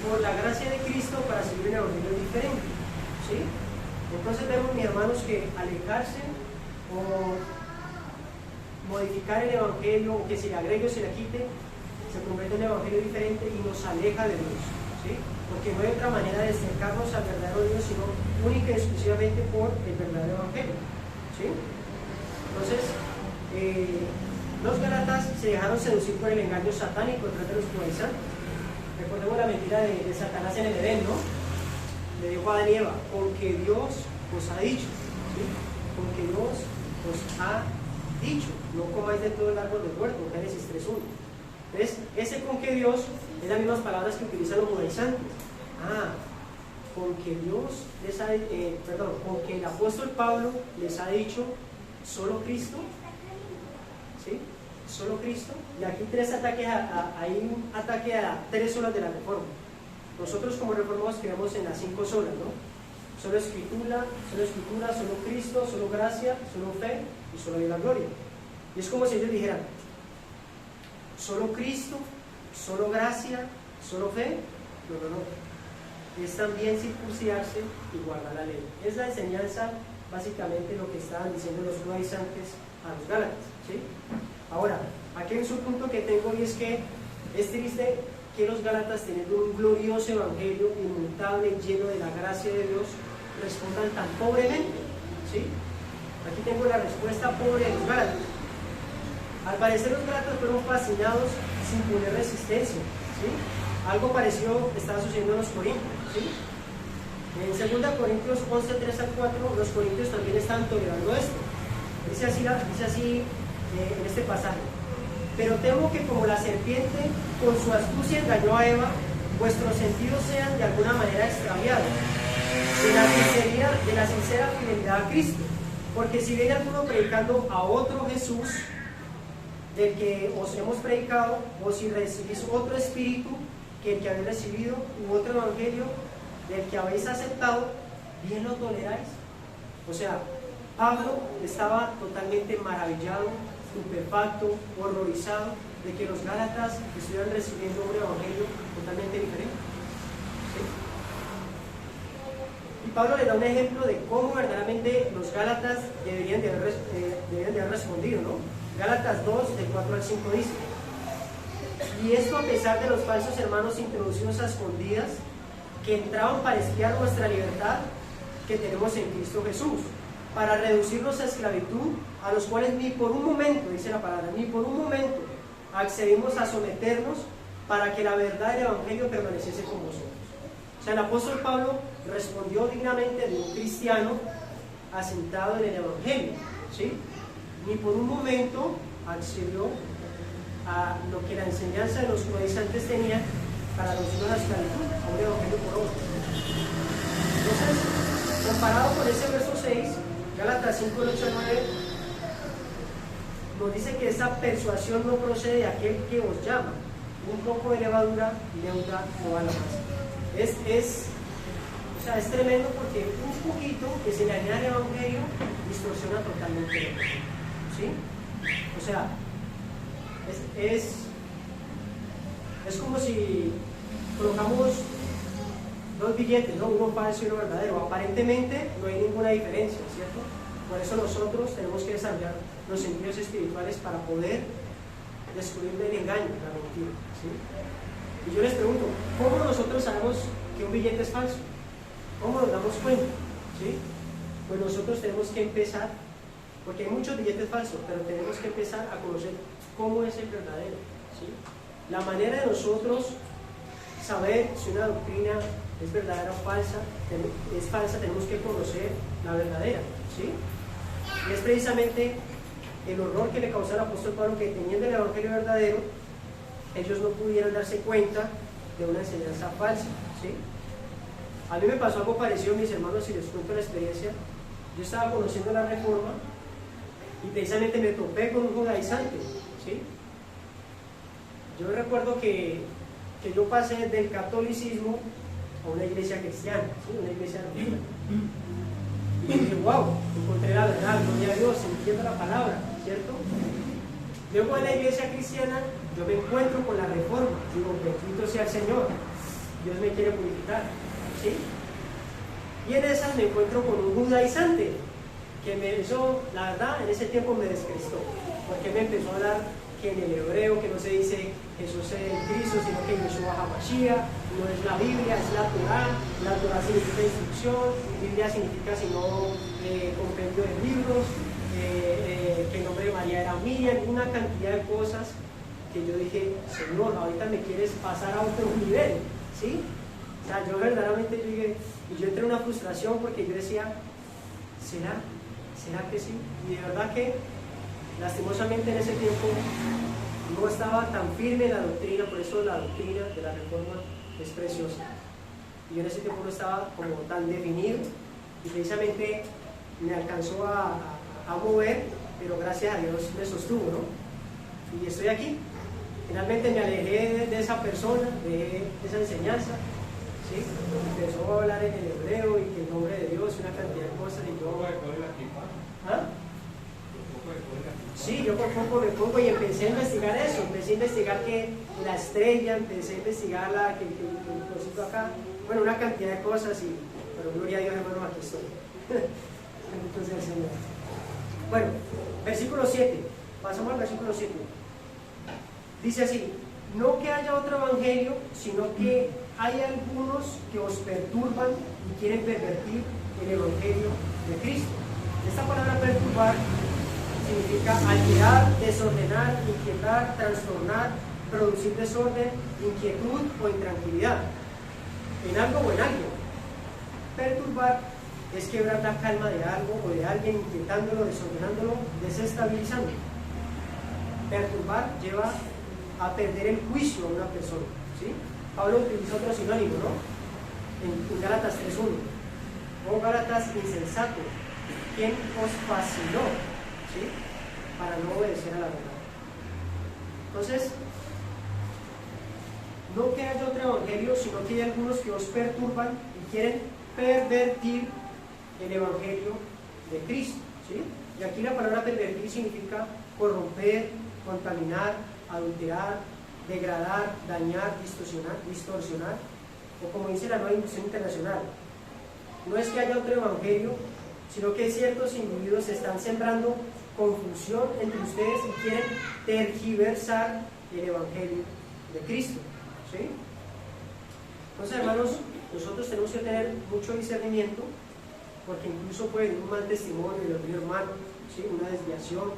por la gracia de Cristo para seguir un evangelio diferente, ¿sí? Entonces vemos, mis hermanos, que alejarse o modificar el evangelio, o que se le agregue o se le quite, se convierte en un evangelio diferente y nos aleja de Dios, ¿sí? Porque no hay otra manera de acercarnos al verdadero Dios, sino única y exclusivamente por el verdadero evangelio, ¿sí? Entonces, los Gálatas se dejaron seducir por el engaño satánico detrás de los judaizantes. Recordemos la mentira de Satanás en el Edén, ¿no? Le dijo a Adán y Eva, con que Dios os ha dicho, ¿sí? Con que Dios os ha dicho, no comáis de todo el árbol del huerto, Génesis 3:1. Entonces, ese con que Dios es las mismas palabras que utilizan los judaizantes. Con que Dios les ha, con que el apóstol Pablo les ha dicho, solo Cristo, ¿sí? Solo Cristo. Y aquí hay un ataque a 3 solas de la Reforma. Nosotros como reformados creemos en las 5 solas, ¿no? Solo escritura, solo Cristo, solo gracia, solo fe y solo Dios la gloria. Y es como si ellos dijeran, solo Cristo, solo gracia, solo fe. No. Es también circuncidarse y guardar la ley. Es la enseñanza, básicamente, lo que estaban diciendo los judaizantes a los Gálatas, ¿sí? Ahora, aquí hay un subpunto que tengo, y es que es triste que los Gálatas, teniendo un glorioso evangelio inmutable, lleno de la gracia de Dios, respondan tan pobremente, ¿sí? Aquí tengo la respuesta pobre de los Gálatas. Al parecer los Gálatas fueron fascinados sin poner resistencia, ¿sí? Algo parecido estaba sucediendo en los Corintios, ¿sí? En 2 Corintios 11:3-4, los corintios también estaban tolerando esto. Dice así en este pasaje: pero temo que como la serpiente con su astucia engañó a Eva, vuestros sentidos sean de alguna manera extraviados de la sincera fidelidad a Cristo. Porque si viene alguno predicando a otro Jesús del que os hemos predicado, o si recibís otro espíritu que el que habéis recibido, u otro evangelio del que habéis aceptado, bien lo toleráis. O sea, Pablo estaba totalmente maravillado, estupefacto, horrorizado de que los gálatas estuvieran recibiendo un evangelio totalmente diferente. ¿Sí? Y Pablo le da un ejemplo de cómo verdaderamente los gálatas deberían de haber respondido, ¿no? Gálatas 2, del 4 al 5 dice: y esto a pesar de los falsos hermanos introducidos a escondidas, que entraban para espiar nuestra libertad que tenemos en Cristo Jesús, para reducirnos a esclavitud, a los cuales ni por un momento, dice la palabra, ni por un momento accedimos a someternos, para que la verdad del evangelio permaneciese con vosotros. O sea, el apóstol Pablo respondió dignamente de un cristiano asentado en el evangelio, ¿sí? Ni por un momento accedió a lo que la enseñanza de los judaizantes tenía para reducir a la esclavitud, a un evangelio por otro. Entonces, comparado con ese verso 6, Gálatas 5, 8 al 9, nos dice que esa persuasión no procede de aquel que os llama. Un poco de levadura leuda toda la masa. O sea, es tremendo porque un poquito que se le añade al evangelio distorsiona totalmente el evangelio, ¿sí? O sea, es como si colocamos dos billetes, ¿no? Uno falso y uno verdadero. Aparentemente no hay ninguna diferencia, ¿cierto? Por eso nosotros tenemos que desarrollar los sentidos espirituales para poder descubrir el engaño, la mentira, ¿sí? Y yo les pregunto, ¿cómo nosotros sabemos que un billete es falso? ¿Cómo nos damos cuenta? ¿Sí? Pues nosotros tenemos que empezar, porque hay muchos billetes falsos, pero tenemos que empezar a conocer cómo es el verdadero, ¿sí? La manera de nosotros saber si una doctrina es verdadera o falsa, tenemos que conocer la verdadera, ¿sí? Y es precisamente el horror que le causó al apóstol Pablo, que teniendo el evangelio verdadero, ellos no pudieran darse cuenta de una enseñanza falsa, ¿sí? A mí me pasó algo parecido, mis hermanos, si les cuento la experiencia. Yo estaba conociendo la Reforma y precisamente me topé con un judaizante, ¿sí? Yo recuerdo que yo pasé del catolicismo a una iglesia cristiana, ¿sí? Una iglesia antigua. Y dije, wow, encontré la verdad, gloria a Dios, entiendo la palabra, ¿cierto? Luego en la iglesia cristiana yo me encuentro con la Reforma, digo, bendito sea el Señor, Dios me quiere purificar, ¿sí? Y en esas me encuentro con un judaizante que eso, la verdad, en ese tiempo me descristó, porque me empezó a hablar que en el hebreo, que no se dice Jesús es el Cristo, sino que Yeshua HaMashiach, no es la Biblia, es la Torah significa instrucción, Biblia significa sino compendio de libros, que el nombre de María era Miriam, una cantidad de cosas que yo dije, Señor, ahorita me quieres pasar a otro nivel, ¿sí? O sea, yo verdaderamente llegué, y yo entré en una frustración porque yo decía, ¿será que sí? Y de verdad que lastimosamente en ese tiempo no estaba tan firme en la doctrina, por eso la doctrina de la Reforma es preciosa. Y yo en ese tiempo no estaba como tan definido y precisamente me alcanzó a mover, pero gracias a Dios me sostuvo, ¿no? Y estoy aquí. Finalmente me alejé de esa persona, de esa enseñanza, ¿sí? Empezó a hablar en el hebreo y que el nombre de Dios y una cantidad de cosas y yo... ¿Ah? Sí, yo por poco me pongo y empecé a investigar eso, empecé a investigar que la estrella, empecé a investigar que el cosito acá, bueno, una cantidad de cosas, pero gloria a Dios, hermano, aquí estoy. Entonces el Señor. Bueno, versículo 7, pasamos al versículo 7. Dice así, no que haya otro evangelio, sino que hay algunos que os perturban y quieren pervertir el evangelio de Cristo. Esta palabra perturbar significa alterar, desordenar, inquietar, trastornar, producir desorden, inquietud o intranquilidad en algo o en alguien. Perturbar es quebrar la calma de algo o de alguien, inquietándolo, desordenándolo, desestabilizándolo. Perturbar lleva a perder el juicio a una persona, ¿sí? Pablo utilizó otro sinónimo, ¿no? En Gálatas 3:1. O Gálatas insensato, ¿quién os fascinó? ¿Sí? Para no obedecer a la verdad. Entonces, no que haya otro evangelio, sino que hay algunos que os perturban y quieren pervertir el Evangelio de Cristo, ¿sí? Y aquí la palabra pervertir significa corromper, contaminar, adulterar, degradar, dañar, distorsionar, o como dice la Nueva Traducción Internacional, no es que haya otro evangelio, sino que ciertos individuos están sembrando confusión entre ustedes y quieren tergiversar el evangelio de Cristo, ¿sí? Entonces, hermanos, nosotros tenemos que tener mucho discernimiento, porque incluso puede haber un mal testimonio de algún hermano, ¿sí? Una desviación,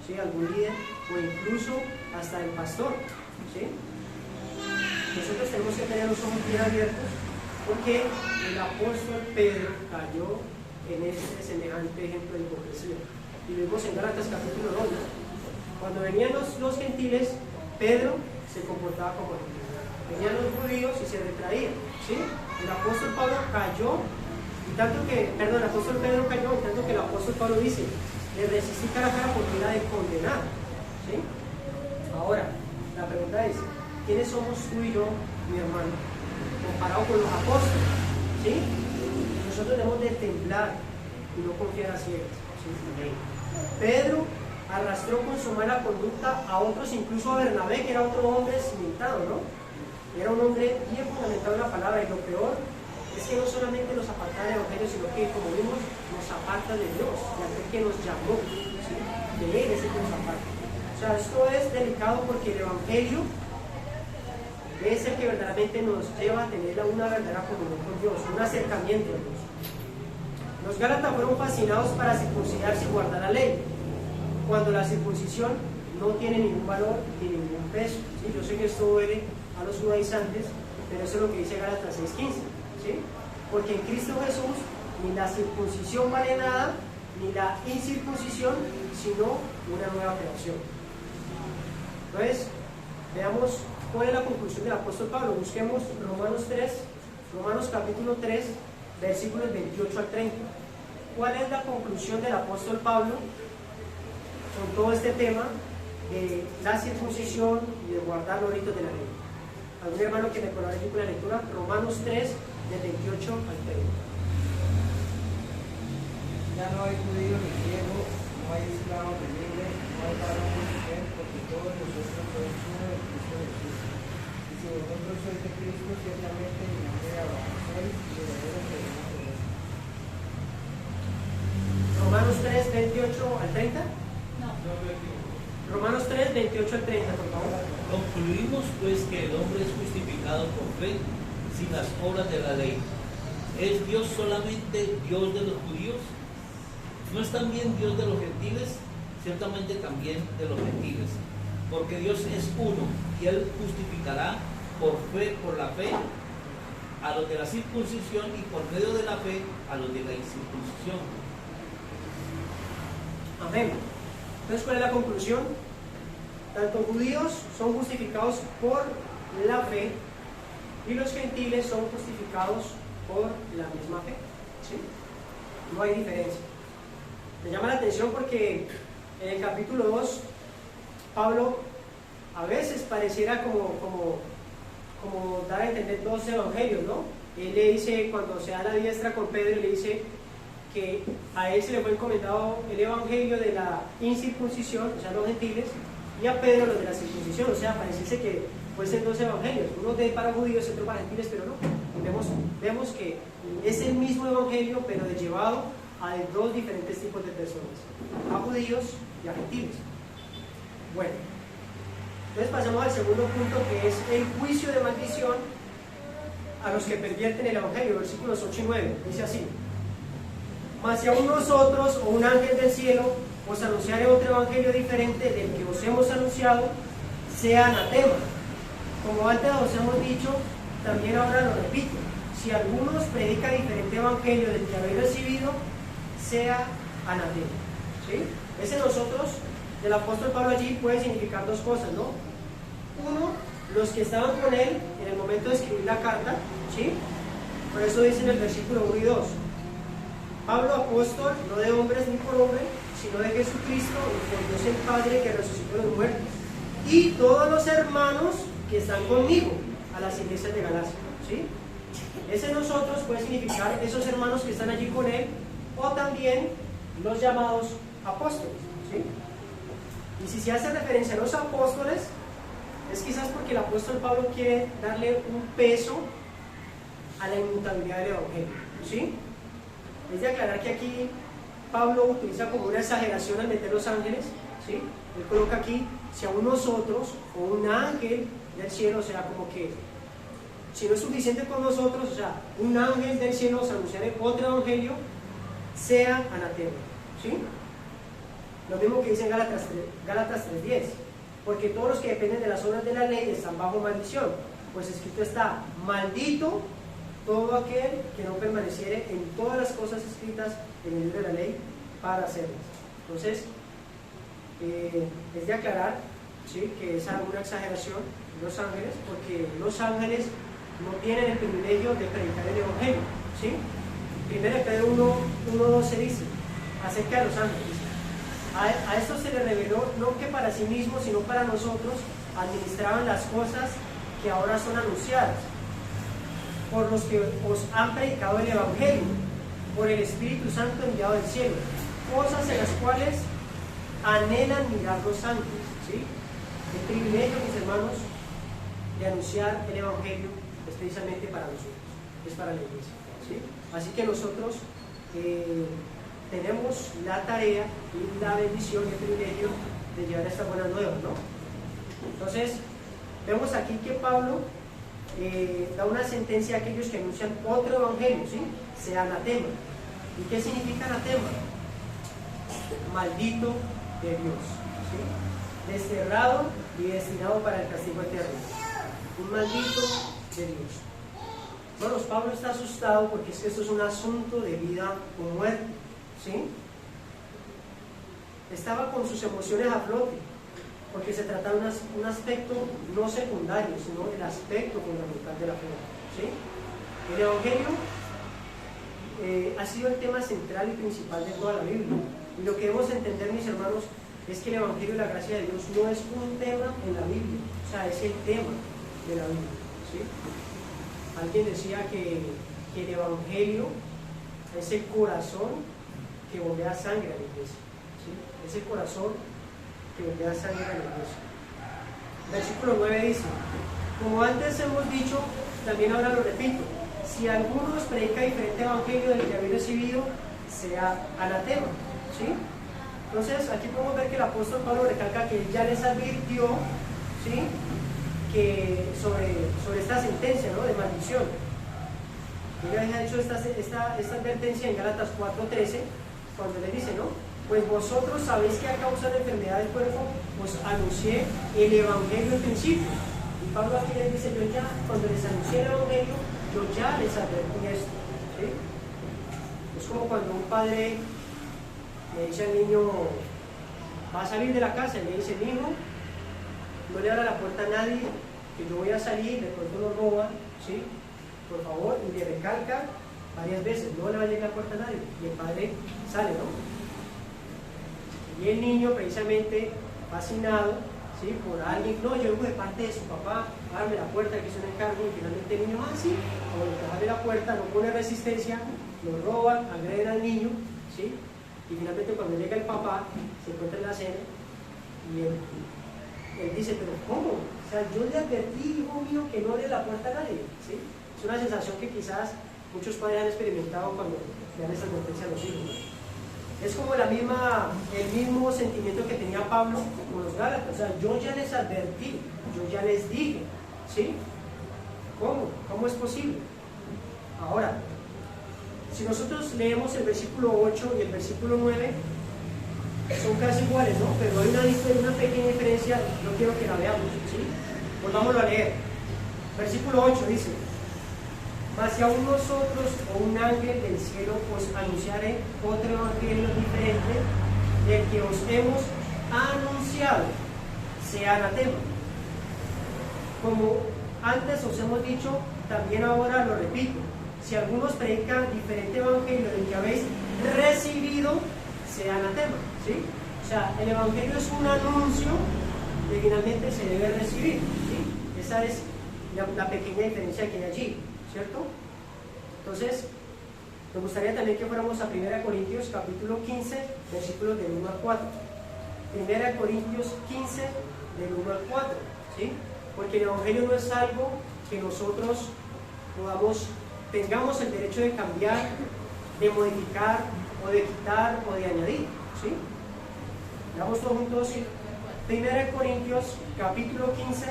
¿sí? Algún líder, o incluso hasta el pastor, ¿sí? Nosotros tenemos que tener los ojos bien abiertos, porque el apóstol Pedro cayó en ese semejante ejemplo de hipocresía. Y lo vimos en Gálatas capítulo 2, ¿no? Cuando venían los gentiles, Pedro se comportaba como gentil. Venían los judíos y se retraían, ¿sí? El apóstol Pablo cayó, y tanto que, perdón, el apóstol Pedro cayó, y tanto que el apóstol Pablo dice, le resistí cara a cara porque era de condenar, ¿sí? Ahora, la pregunta es, ¿quiénes somos tú y yo, mi hermano, comparado con los apóstoles? ¿Sí? Nosotros debemos de temblar y no confiar a ciegas, ¿sí? Pedro arrastró con su mala conducta a otros, incluso a Bernabé, que era otro hombre cimentado, ¿no? Era un hombre bien fundamentado en la palabra, y lo peor es que no solamente nos aparta del evangelio, sino que, como vimos, nos aparta de Dios, de aquel que nos llamó, ¿sí? De Él es el que nos aparta. O sea, esto es delicado porque el evangelio es el que verdaderamente nos lleva a tener una verdadera comunión con Dios, un acercamiento a Dios. Los Gálatas fueron fascinados para circuncidarse y guardar la ley, cuando la circuncisión no tiene ningún valor ni ningún peso, ¿sí? Yo sé que esto duele a los judaizantes, pero eso es lo que dice Gálatas 6:15, ¿sí? Porque en Cristo Jesús ni la circuncisión vale nada, ni la incircuncisión, sino una nueva creación. Entonces, veamos cuál es la conclusión del apóstol Pablo. Busquemos Romanos capítulo 3, versículos 28 al 30. ¿Cuál es la conclusión del apóstol Pablo con todo este tema de la circuncisión y de guardar los ritos de la ley? ¿Algún hermano que me colabore aquí con la lectura? Romanos 3, del 28 al 30. Ya no hay judío ni griego, no hay esclavo ni libre, no hay varón ni mujer, porque todos nosotros somos uno de Cristo Jesús. Y si vosotros sois de Cristo, ciertamente en la fe Abraham sois verdaderos de una promesa. Romanos 3, 28 al 30. Romanos 3, 28 al 30, por favor. Concluimos pues que el hombre es justificado por fe, sin las obras de la ley. ¿Es Dios solamente Dios de los judíos? ¿No es también Dios de los gentiles? Ciertamente también de los gentiles. Porque Dios es uno, y Él justificará por la fe, a los de la circuncisión, y por medio de la fe a los de la incircuncisión. Amén. Entonces, ¿cuál es la conclusión? Tanto judíos son justificados por la fe y los gentiles son justificados por la misma fe, ¿sí? No hay diferencia. Me llama la atención porque en el capítulo 2 Pablo a veces pareciera como dar a entender dos evangelios, ¿no? Él le dice, cuando se da la diestra con Pedro, le dice que a él se le fue encomendado el evangelio de la incircuncisión, o sea, los gentiles, y a Pedro los de la circuncisión. O sea, pareciese que fuesen dos evangelios, uno para judíos y otro para gentiles, pero no. Vemos que es el mismo evangelio, pero llevado a dos diferentes tipos de personas, a judíos y a gentiles. Bueno, entonces pasamos al segundo punto, que es el juicio de maldición a los que pervierten el evangelio, versículos 8 y 9. Dice así: mas si aún nosotros o un ángel del cielo os anunciare otro evangelio diferente del que os hemos anunciado, sea anatema. Como antes os hemos dicho, también ahora lo repito: si alguno os predica diferente evangelio del que habéis recibido, sea anatema. ¿Sí? Ese nosotros del apóstol Pablo allí puede significar dos cosas, ¿no? Uno, los que estaban con él en el momento de escribir la carta, ¿sí? Por eso dice en el versículo 1 y 2: Pablo, apóstol, no de hombres ni por hombre, sino de Jesucristo, y por Dios el Padre que resucitó de los muertos, y todos los hermanos que están conmigo, a las iglesias de Galacia, ¿sí? Ese nosotros puede significar esos hermanos que están allí con él, o también los llamados apóstoles, ¿sí? Y si se hace referencia a los apóstoles, es quizás porque el apóstol Pablo quiere darle un peso a la inmutabilidad del Evangelio, ¿sí? Es de aclarar que aquí Pablo utiliza como una exageración al meter los ángeles, ¿sí? Él coloca aquí, si aún nosotros o un ángel del cielo, o sea, como que si no es suficiente con nosotros, o sea, un ángel del cielo os anunciará otro evangelio, sea anatema, ¿sí? Lo mismo que dice en Gálatas 3:10, porque todos los que dependen de las obras de la ley están bajo maldición, pues escrito está, maldito todo aquel que no permaneciere en todas las cosas escritas en el libro de la ley para hacerlas. Entonces, es de aclarar, ¿sí?, que es alguna exageración los ángeles, porque los ángeles no tienen el privilegio de predicar el evangelio, ¿sí? 1 Pedro 1:12 dice acerca de los ángeles: a esto se le reveló no que para sí mismos, sino para nosotros administraban las cosas que ahora son anunciadas por los que os han predicado el evangelio, por el Espíritu Santo enviado del cielo, cosas en las cuales anhelan mirar los ángeles, ¿sí? El privilegio, mis hermanos, de anunciar el evangelio es precisamente para nosotros, es para la iglesia, ¿sí? Así que nosotros tenemos la tarea y la bendición y el privilegio de llevar estas buenas nuevas, ¿no? Entonces, vemos aquí que Pablo da una sentencia a aquellos que anuncian otro evangelio, ¿sí? Sea anatema. ¿Y qué significa anatema? Maldito de Dios, ¿sí? Desterrado y destinado para el castigo eterno. Un maldito de Dios. Bueno, Pablo está asustado porque es que esto es un asunto de vida o muerte, ¿sí? Estaba con sus emociones a flote, porque se trata de un aspecto no secundario, sino el aspecto fundamental de la fe, ¿sí? El Evangelio ha sido el tema central y principal de toda la Biblia, y lo que debemos entender, mis hermanos, es que el Evangelio y la gracia de Dios no es un tema en la Biblia, o sea, es el tema de la Biblia, ¿sí? Alguien decía que el Evangelio es el corazón que bombea sangre a la iglesia, ¿sí? Es el corazón que bombea sangre a la iglesia. Versículo 9 dice: como antes hemos dicho, también ahora lo repito, si alguno os predica diferente evangelio del que habéis recibido, sea anatema, ¿sí? Entonces aquí podemos ver que el apóstol Pablo recalca que ya les advirtió, ¿sí?, que sobre esta sentencia, ¿no?, de maldición. Él había hecho esta advertencia en Gálatas 4:13, cuando le dice, ¿no?, pues vosotros sabéis que a causa de la enfermedad del cuerpo os anuncié el evangelio al principio. Y Pablo aquí les dice, yo ya, cuando les anuncié el evangelio, yo ya les advertí esto, ¿sí? Es como cuando un padre le dice al niño, va a salir de la casa, y le dice, niño, no le abra la puerta a nadie, que yo voy a salir, de pronto lo roban, ¿sí?, por favor, y le recalca varias veces, no le va a llegar la puerta a nadie, y el padre sale, ¿no? Y el niño, precisamente fascinado, ¿sí?, por alguien, no, yo vengo de parte de su papá, abre la puerta, que es un encargo, y finalmente el niño, sí, cuando abre la puerta, no pone resistencia, lo roban, agreden al niño, ¿sí?, y finalmente cuando llega el papá, se encuentra en la cena, y él dice, pero ¿cómo? O sea, yo le advertí, hijo mío, que no abre la puerta a nadie, ¿sí? Es una sensación que quizás muchos padres han experimentado cuando le dan esa advertencia a los hijos, ¿no? Es como el mismo sentimiento que tenía Pablo con los Gálatas. O sea, yo ya les advertí, yo ya les dije, ¿sí? ¿Cómo? ¿Cómo es posible? Ahora, si nosotros leemos el versículo 8 y el versículo 9, son casi iguales, ¿no? Pero hay una pequeña diferencia, no quiero que la veamos, ¿sí? Volvámoslo a leer. Versículo 8 dice, mas si aún nosotros o un ángel del cielo os anunciare otro evangelio diferente del que os hemos anunciado, sea anatema. Como antes os hemos dicho, también ahora lo repito, si algunos predican diferente evangelio del que habéis recibido, sea anatema, ¿sí? O sea, el evangelio es un anuncio que finalmente se debe recibir, ¿sí? Esa es la pequeña diferencia que hay allí, ¿cierto? Entonces, me gustaría también que fuéramos a 1 Corintios capítulo 15, versículos del 1 al 4. 1 Corintios 15, del 1 al 4, ¿sí? Porque el Evangelio no es algo que nosotros tengamos el derecho de cambiar, de modificar, o de quitar, o de añadir, ¿sí? Veamos todos juntos 1 Corintios capítulo 15,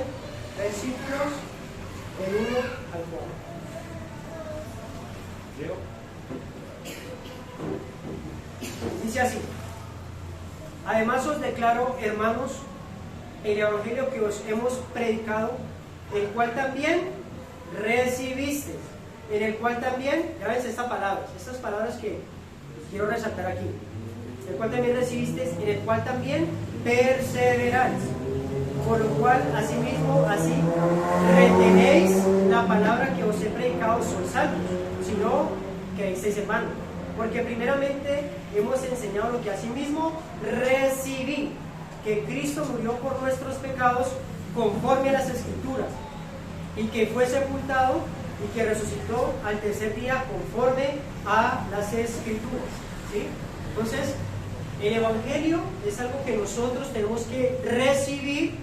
versículos del 1 al 4. Leo. Dice así: además os declaro, hermanos, el evangelio que os hemos predicado, el cual también recibisteis, en el cual también, ya ves estas palabras que quiero resaltar aquí, el cual también recibisteis, en el cual también perseveráis, por lo cual asimismo así retenéis la palabra que os he predicado, sois salvos, si no creísteis en vano. Porque primeramente hemos enseñado lo que asimismo recibí, que Cristo murió por nuestros pecados conforme a las Escrituras, y que fue sepultado y que resucitó al tercer día conforme a las Escrituras, ¿sí? Entonces, el Evangelio es algo que nosotros tenemos que recibir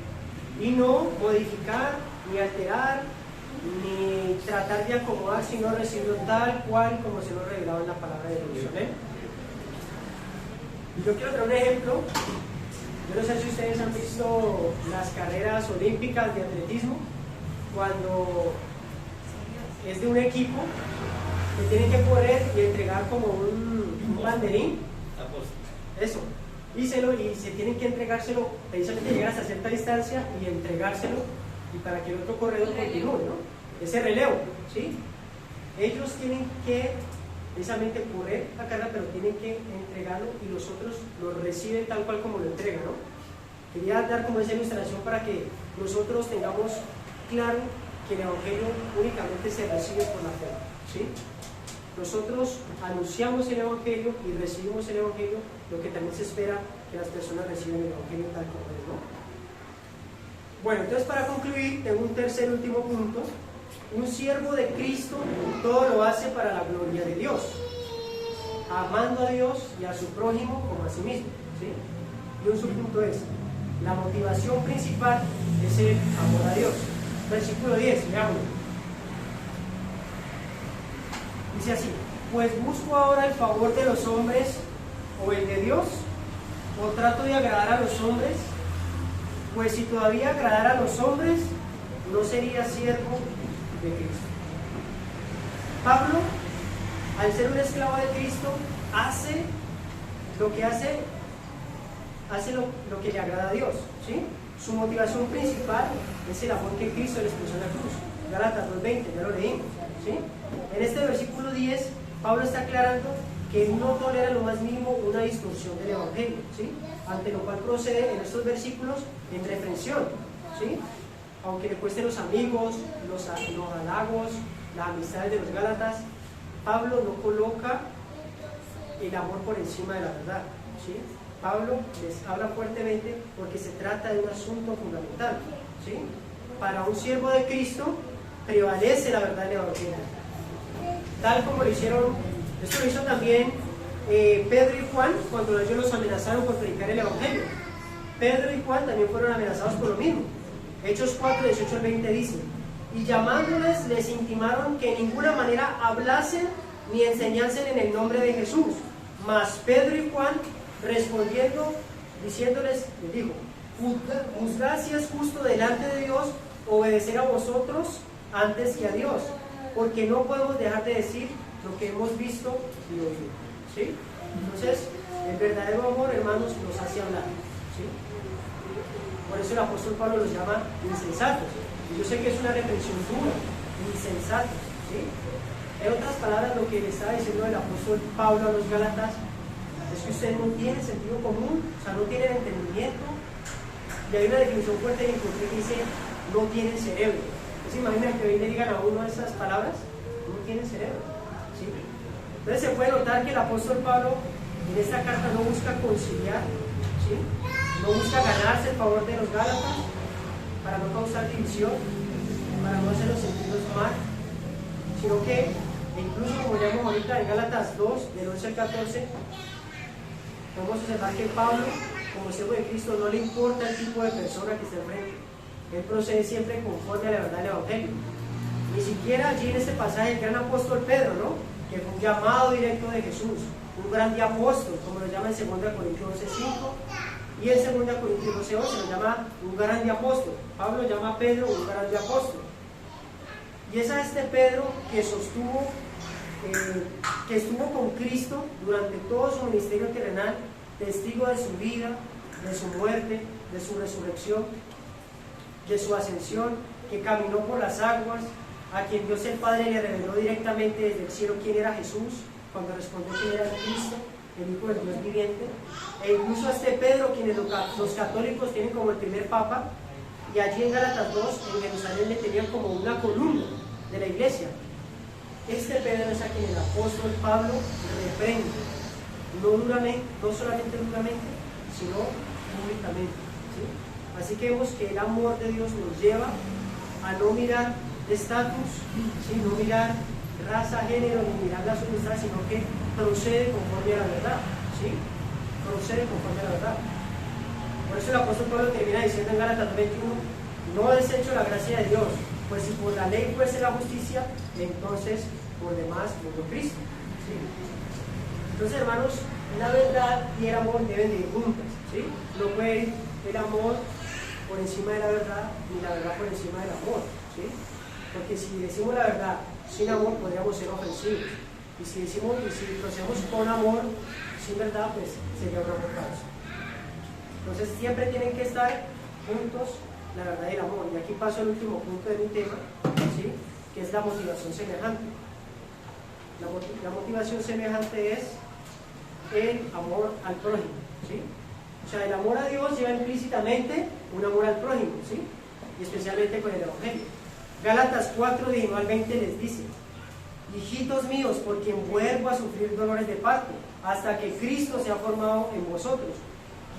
y no modificar, ni alterar, ni tratar de acomodar, sino recibirlo tal cual como se nos revelaba en la palabra de Dios. ¿Okay? Y yo quiero traer un ejemplo. Yo no sé si ustedes han visto las carreras olímpicas de atletismo, cuando es de un equipo que tienen que correr y entregar como un banderín, eso, y se tienen que entregárselo, precisamente llegar hasta cierta distancia y entregárselo, y para que el otro corredor continúe, ¿no? Ese relevo, ¿sí? Ellos tienen que precisamente correr la carrera, pero tienen que entregarlo y los otros lo reciben tal cual como lo entregan, ¿no? Quería dar como esa ilustración para que nosotros tengamos claro que el Evangelio únicamente se recibe por la fe, ¿sí? Nosotros anunciamos el Evangelio y recibimos el Evangelio, lo que también se espera que las personas reciban el Evangelio tal como es, ¿no? Bueno, entonces para concluir, tengo un tercer y último punto. Un siervo de Cristo todo lo hace para la gloria de Dios, amando a Dios y a su prójimo como a sí mismo, ¿sí? Y un subpunto es, la motivación principal es el amor a Dios. Versículo 10, leámoslo. Dice así: pues busco ahora el favor de los hombres o el de Dios, o trato de agradar a los hombres. Pues si todavía agradara a los hombres, no sería siervo de Cristo. Pablo, al ser un esclavo de Cristo, hace lo que le agrada a Dios, ¿sí? Su motivación principal es el amor que Cristo le expresó en la cruz. Gálatas 2:20, ya lo leímos, ¿sí? En este versículo 10, Pablo está aclarando que no tolera lo más mínimo una distorsión del Evangelio, ¿sí? Ante lo cual procede en estos versículos en reprensión, ¿sí? Aunque le cuesten los amigos, los halagos, las amistades de los Gálatas, Pablo no coloca el amor por encima de la verdad, ¿sí? Pablo les habla fuertemente porque se trata de un asunto fundamental, ¿sí? Para un siervo de Cristo prevalece la verdad del Evangelio, tal como lo hicieron. Esto lo hizo también Pedro y Juan cuando ellos los amenazaron por predicar el Evangelio. Pedro y Juan también fueron amenazados por lo mismo. Hechos 4, 18 al 20 dice: y llamándoles les intimaron que en ninguna manera hablasen ni enseñasen en el nombre de Jesús. Mas Pedro y Juan respondiendo, diciéndoles, les dijo: juzgad si es justo delante de Dios obedecer a vosotros antes que a Dios, porque no podemos dejar de decir lo que hemos visto y oído, ¿sí? Entonces, el verdadero amor, hermanos, nos hace hablar, ¿sí? Por eso el apóstol Pablo los llama insensatos. Y yo sé que es una reprensión dura, insensatos, ¿sí? En otras palabras, lo que le estaba diciendo el apóstol Pablo a los Gálatas es que ustedes no tienen sentido común, o sea, no tienen entendimiento. Y hay una definición fuerte que encontré que dice: no tienen cerebro. Entonces, imaginen que hoy le digan a uno esas palabras: no tienen cerebro, ¿sí? Entonces se puede notar que el apóstol Pablo en esta carta no busca conciliar, ¿sí? No busca ganarse el favor de los Gálatas para no causar división, para no hacerlos sentirlos mal, sino que, incluso como leemos ahorita en Gálatas 2, del 11 al 14, podemos observar que Pablo, como siervo de Cristo, no le importa el tipo de persona que esté enfrente. Él procede siempre conforme a la verdad del Evangelio. Ni siquiera allí en este pasaje el gran apóstol Pedro, ¿no? Que fue un llamado directo de Jesús, un grande apóstol, como lo llama en 2 Corintios 11:5, y en 2 Corintios 12:11 lo llama un grande apóstol. Pablo llama a Pedro un grande apóstol. Y es a este Pedro que estuvo con Cristo durante todo su ministerio terrenal, testigo de su vida, de su muerte, de su resurrección, de su ascensión, que caminó por las aguas, a quien Dios el Padre le reveló directamente desde el cielo quién era Jesús, cuando respondió quién era Cristo, el Hijo del Dios viviente, e incluso a este Pedro, quienes los católicos tienen como el primer papa, y allí en Gálatas 2, en Jerusalén, le tenían como una columna de la iglesia. Este Pedro es a quien el apóstol Pablo reprende, no solamente duramente, sino públicamente, ¿sí? Así que vemos que el amor de Dios nos lleva a no mirar estatus, ¿sí? No mirar raza, género, ni mirar la substancia, sino que procede conforme a la verdad, ¿sí? Procede conforme a la verdad. Por eso el apóstol Pablo termina diciendo en Gálatas 21, no desecho la gracia de Dios, pues si por la ley fuese la justicia, entonces por demás murió Cristo, ¿sí? Entonces, hermanos, la verdad y el amor deben de ir juntas, ¿sí? No puede ir el amor por encima de la verdad ni la verdad por encima del amor, ¿sí? Porque si decimos la verdad sin amor podríamos ser ofensivos, y si procedemos con amor sin verdad, pues sería un amor falso. Entonces siempre tienen que estar juntos la verdad y el amor. Y aquí paso al último punto de mi tema, ¿sí? Que es la motivación semejante. La motivación semejante es el amor al prójimo, ¿sí? O sea, el amor a Dios lleva implícitamente un amor al prójimo, ¿sí? Y especialmente con el Evangelio. Gálatas 4:19 al 20 les dice: hijitos míos, por quien vuelvo a sufrir dolores de parto, hasta que Cristo se ha formado en vosotros.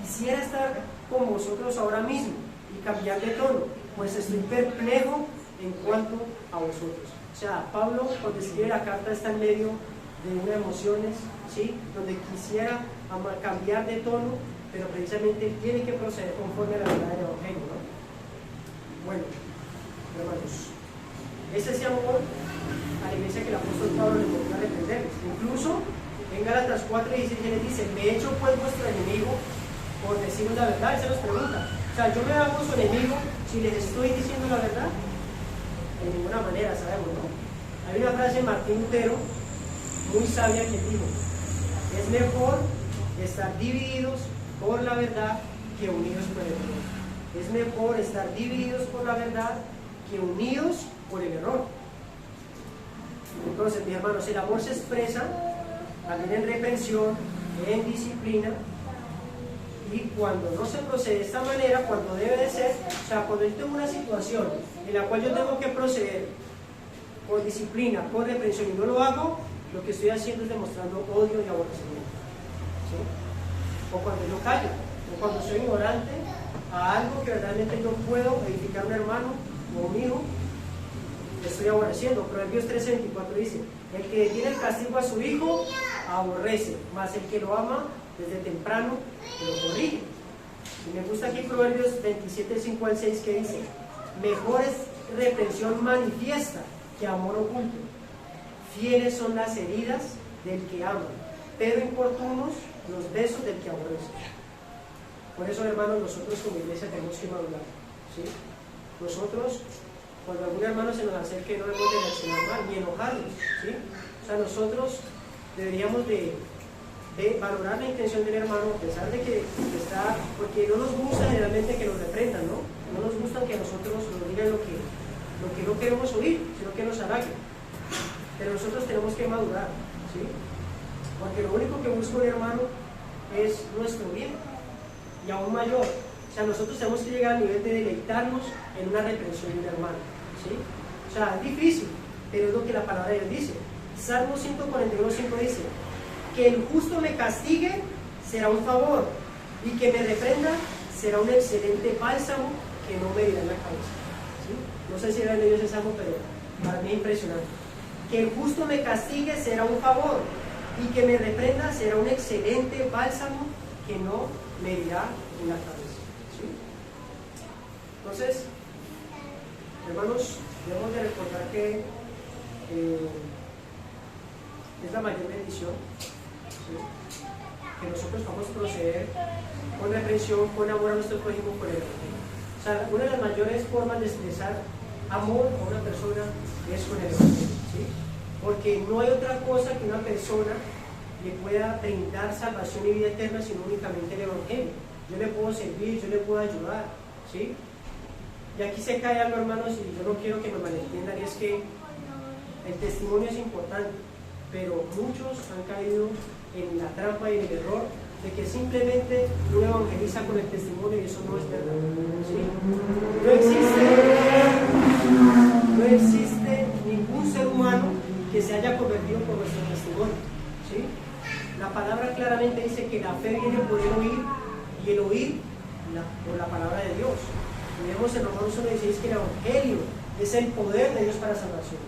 Quisiera estar con vosotros ahora mismo y cambiar de tono, pues estoy perplejo en cuanto a vosotros. O sea, Pablo, cuando escribe la carta, está en medio de unas emociones, ¿sí? Donde quisiera cambiar de tono, pero precisamente tiene que proceder conforme a la verdad del Evangelio, ¿no? Bueno, hermanos, ese es el amor a la iglesia que el apóstol Pablo le volvió a reprenderles. Incluso en Gálatas 4:16 les dice: me he hecho pues vuestro enemigo por deciros la verdad. Él se nos pregunta, o sea, yo me hago su enemigo si les estoy diciendo la verdad. De ninguna manera, sabemos, ¿no? Hay una frase de Martín Lutero muy sabia que dijo: es mejor estar divididos por la verdad que unidos por el error. Es mejor estar divididos por la verdad que unidos por el error. Entonces, mis hermanos, el amor se expresa también en reprensión, en disciplina, y cuando no se procede de esta manera, cuando debe de ser, o sea, cuando yo tengo una situación en la cual yo tengo que proceder con disciplina, con reprensión, y no lo hago, lo que estoy haciendo es demostrando odio y aborrecimiento, ¿sí? O cuando yo callo, o cuando soy ignorante a algo que verdaderamente yo puedo edificar a un hermano o un hijo, le estoy aborreciendo. Proverbios 13:24 dice: el que detiene el castigo a su hijo aborrece, mas el que lo ama desde temprano lo corrige. Y me gusta aquí Proverbios 27:5 al 6, que dice: mejor es reprensión manifiesta que amor oculto. Fieles son las heridas del que ama, pero importunos los besos del que aborrece. Por eso, hermanos, nosotros como iglesia tenemos que madurar, ¿sí? Nosotros, cuando algún hermano se nos acerque, no debemos de reaccionar mal ni enojarnos, ¿sí? O sea, nosotros deberíamos de valorar la intención del hermano, a pesar de que está, porque no nos gusta generalmente que nos reprendan, ¿no? No nos gusta que a nosotros nos digan lo que no queremos oír, sino que nos halaguen. Pero nosotros tenemos que madurar, ¿sí? Porque lo único que busca un hermano es nuestro bien, y aún mayor. O sea, nosotros tenemos que llegar al nivel de deleitarnos en una reprensión de un hermano, ¿sí? O sea, es difícil, pero es lo que la palabra de Dios dice. Salmo 141:5 dice: que el justo me castigue será un favor, y que me reprenda será un excelente bálsamo que no me dirá en la cabeza, ¿sí? No sé si era leído ese salmo, pero para mí es impresionante. Que el justo me castigue será un favor, y que me reprenda será un excelente bálsamo que no me herirá en la cabeza. ¿Sí? Entonces, hermanos, debemos de recordar que es la mayor bendición, ¿sí? Que nosotros vamos a proceder con reprensión, con amor a nuestro prójimo, con el Evangelio. O sea, una de las mayores formas de expresar amor a una persona es con el Evangelio, ¿sí? Porque no hay otra cosa que una persona le pueda brindar salvación y vida eterna sino únicamente el Evangelio. Yo le puedo servir, yo le puedo ayudar, ¿sí? Y aquí se cae algo, hermanos, y yo no quiero que me malentiendan, y es que el testimonio es importante, pero muchos han caído en la trampa y en el error de que simplemente uno evangeliza con el testimonio, y eso no es verdad, ¿sí? No existe ningún ser humano que se haya convertido por nuestro testimonio, ¿sí? La palabra claramente dice que la fe viene por el oír, y el oír por la palabra de Dios. Y vemos en Romanos 1:16 que el Evangelio es el poder de Dios para salvación.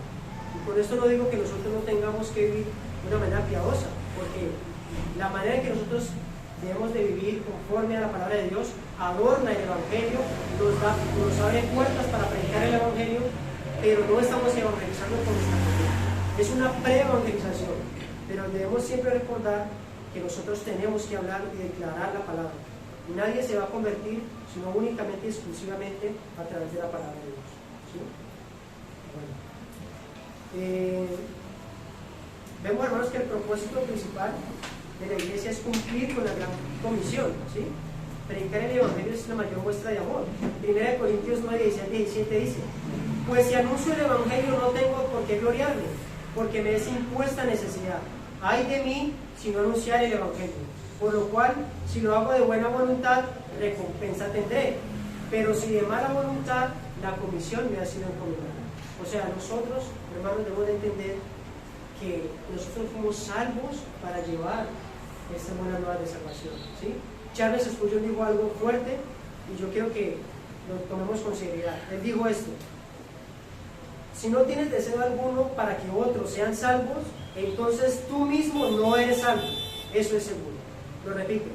Y por esto no digo que nosotros no tengamos que vivir de una manera piadosa, porque la manera en que nosotros debemos de vivir conforme a la palabra de Dios adorna el Evangelio, nos abre puertas para predicar el Evangelio, pero no estamos evangelizando con nuestra fe. Es una pre-evangelización, pero debemos siempre recordar que nosotros tenemos que hablar y declarar la palabra. Y nadie se va a convertir sino únicamente y exclusivamente a través de la palabra de Dios, ¿sí? Bueno. Vemos, hermanos, que el propósito principal de la iglesia es cumplir con la gran comisión, ¿sí? Predicar el Evangelio es la mayor muestra de amor. 1 Corintios 9:16-17 dice: pues si anuncio el Evangelio no tengo por qué gloriarme, porque me es impuesta necesidad. Ay de mí si no anunciar el Evangelio. Por lo cual, si lo hago de buena voluntad, recompensa tendré. Pero si de mala voluntad, la comisión me ha sido encomendada. O sea, nosotros, hermanos, debemos de entender que nosotros fuimos salvos para llevar esta buena nueva de salvación, ¿sí? Charles Spurgeon dijo algo fuerte y yo quiero que lo tomemos con seriedad. Él dijo esto: si no tienes deseo alguno para que otros sean salvos, entonces tú mismo no eres salvo. Eso es seguro. Lo repito: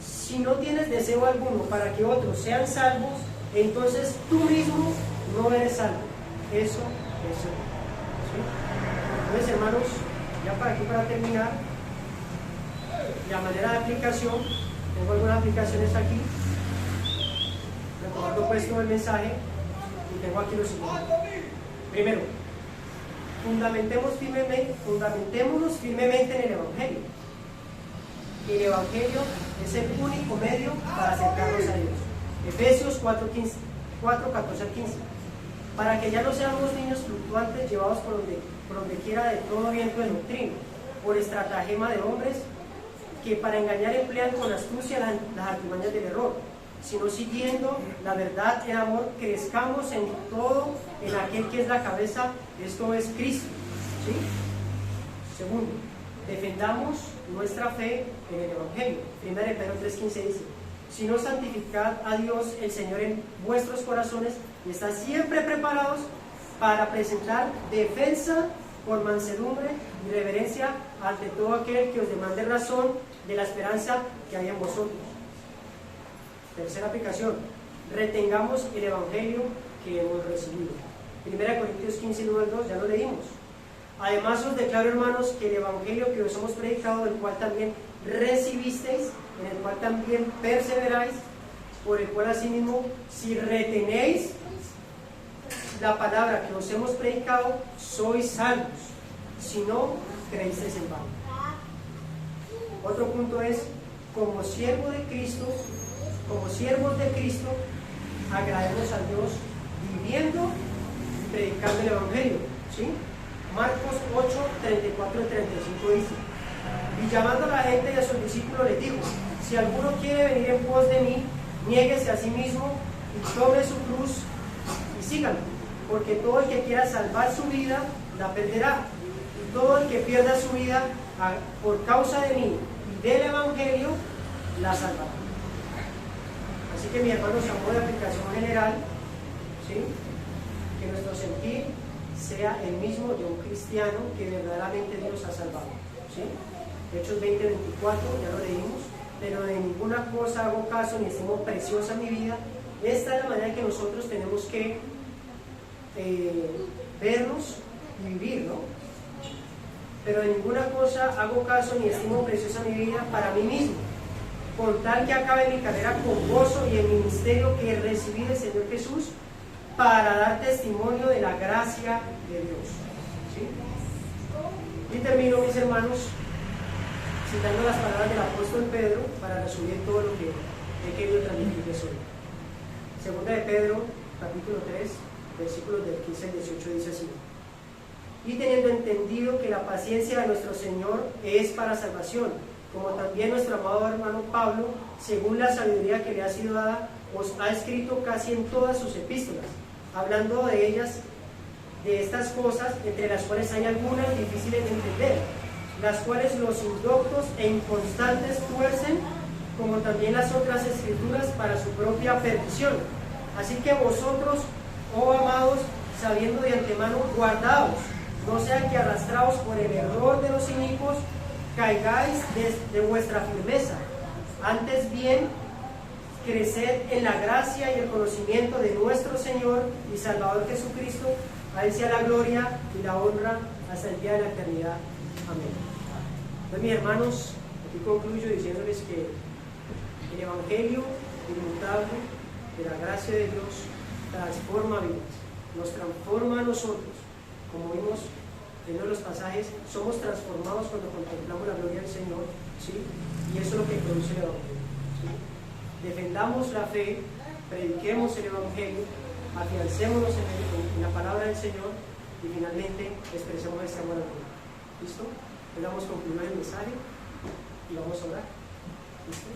si no tienes deseo alguno para que otros sean salvos, entonces tú mismo no eres salvo. Eso es seguro, ¿sí? Entonces, hermanos, ya para terminar, la manera de aplicación, tengo algunas aplicaciones aquí, retomando pues todo el mensaje, y tengo aquí lo siguiente. Primero, fundamentémonos firmemente en el Evangelio. El Evangelio es el único medio para acercarnos a Dios. Efesios 4:14-15. Para que ya no seamos niños fluctuantes llevados por donde quiera de todo viento de doctrina, por estratagema de hombres que para engañar emplean con astucia las artimañas del error, sino siguiendo la verdad en amor, crezcamos en todo en aquel que es la cabeza, esto es Cristo, ¿sí? Segundo, defendamos nuestra fe en el Evangelio. 1 Pedro 3:15 dice: sino santificad a Dios el Señor en vuestros corazones y estad siempre preparados para presentar defensa por mansedumbre y reverencia ante todo aquel que os demande razón de la esperanza que hay en vosotros. Tercera aplicación: retengamos el Evangelio que hemos recibido. 1 Corintios 15:1-2, ya lo leímos. Además os declaro, hermanos, que el Evangelio que os hemos predicado, el cual también recibisteis, en el cual también perseveráis, por el cual asimismo, si retenéis la palabra que os hemos predicado, sois salvos, si no creísteis en vano. Otro punto es: como siervos de Cristo, agrademos a Dios viviendo y predicando el Evangelio, ¿sí? Marcos 8:34-35 dice: y llamando a la gente y a sus discípulos les dijo: si alguno quiere venir en pos de mí, niéguese a sí mismo y tome su cruz y síganme, porque todo el que quiera salvar su vida la perderá, y todo el que pierda su vida por causa de mí y del Evangelio la salvará. Así que, mis hermanos, a modo de aplicación general, ¿sí?, que nuestro sentir sea el mismo de un cristiano que verdaderamente Dios ha salvado. ¿Sí? Hechos 20:24, ya lo leímos. Pero de ninguna cosa hago caso ni estimo preciosa mi vida. Esta es la manera en que nosotros tenemos que vernos y vivir, ¿no? Pero de ninguna cosa hago caso ni estimo preciosa mi vida para mí mismo, con tal que acabe mi carrera con gozo y el ministerio que recibí del Señor Jesús para dar testimonio de la gracia de Dios. ¿Sí? Y termino, mis hermanos, citando las palabras del apóstol Pedro para resumir todo lo que he querido transmitirles hoy. Segunda de Pedro, capítulo 3, versículos del 15 al 18, dice así: y teniendo entendido que la paciencia de nuestro Señor es para salvación, como también nuestro amado hermano Pablo, según la sabiduría que le ha sido dada, os ha escrito casi en todas sus epístolas, hablando de ellas, de estas cosas, entre las cuales hay algunas difíciles de entender, las cuales los indoctos e inconstantes tuercen, como también las otras escrituras, para su propia perdición. Así que vosotros, oh amados, sabiendo de antemano, guardaos, no sea que arrastrados por el error de los inicuos, caigáis de vuestra firmeza. Antes bien, creced en la gracia y el conocimiento de nuestro Señor y Salvador Jesucristo. A Él sea la gloria y la honra hasta el día de la eternidad. Amén. Entonces, mis hermanos, aquí concluyo diciéndoles que el Evangelio inmutable de la gracia de Dios transforma vidas, nos transforma a nosotros. Como vimos en uno de los pasajes, somos transformados cuando contemplamos la gloria del Señor, ¿sí? Y eso es lo que produce el Evangelio, ¿sí? Defendamos la fe, prediquemos el Evangelio, afiancémonos en la palabra del Señor y finalmente expresemos este amor al mundo. ¿Listo? Le damos concluir el mensaje y vamos a orar. ¿Listo?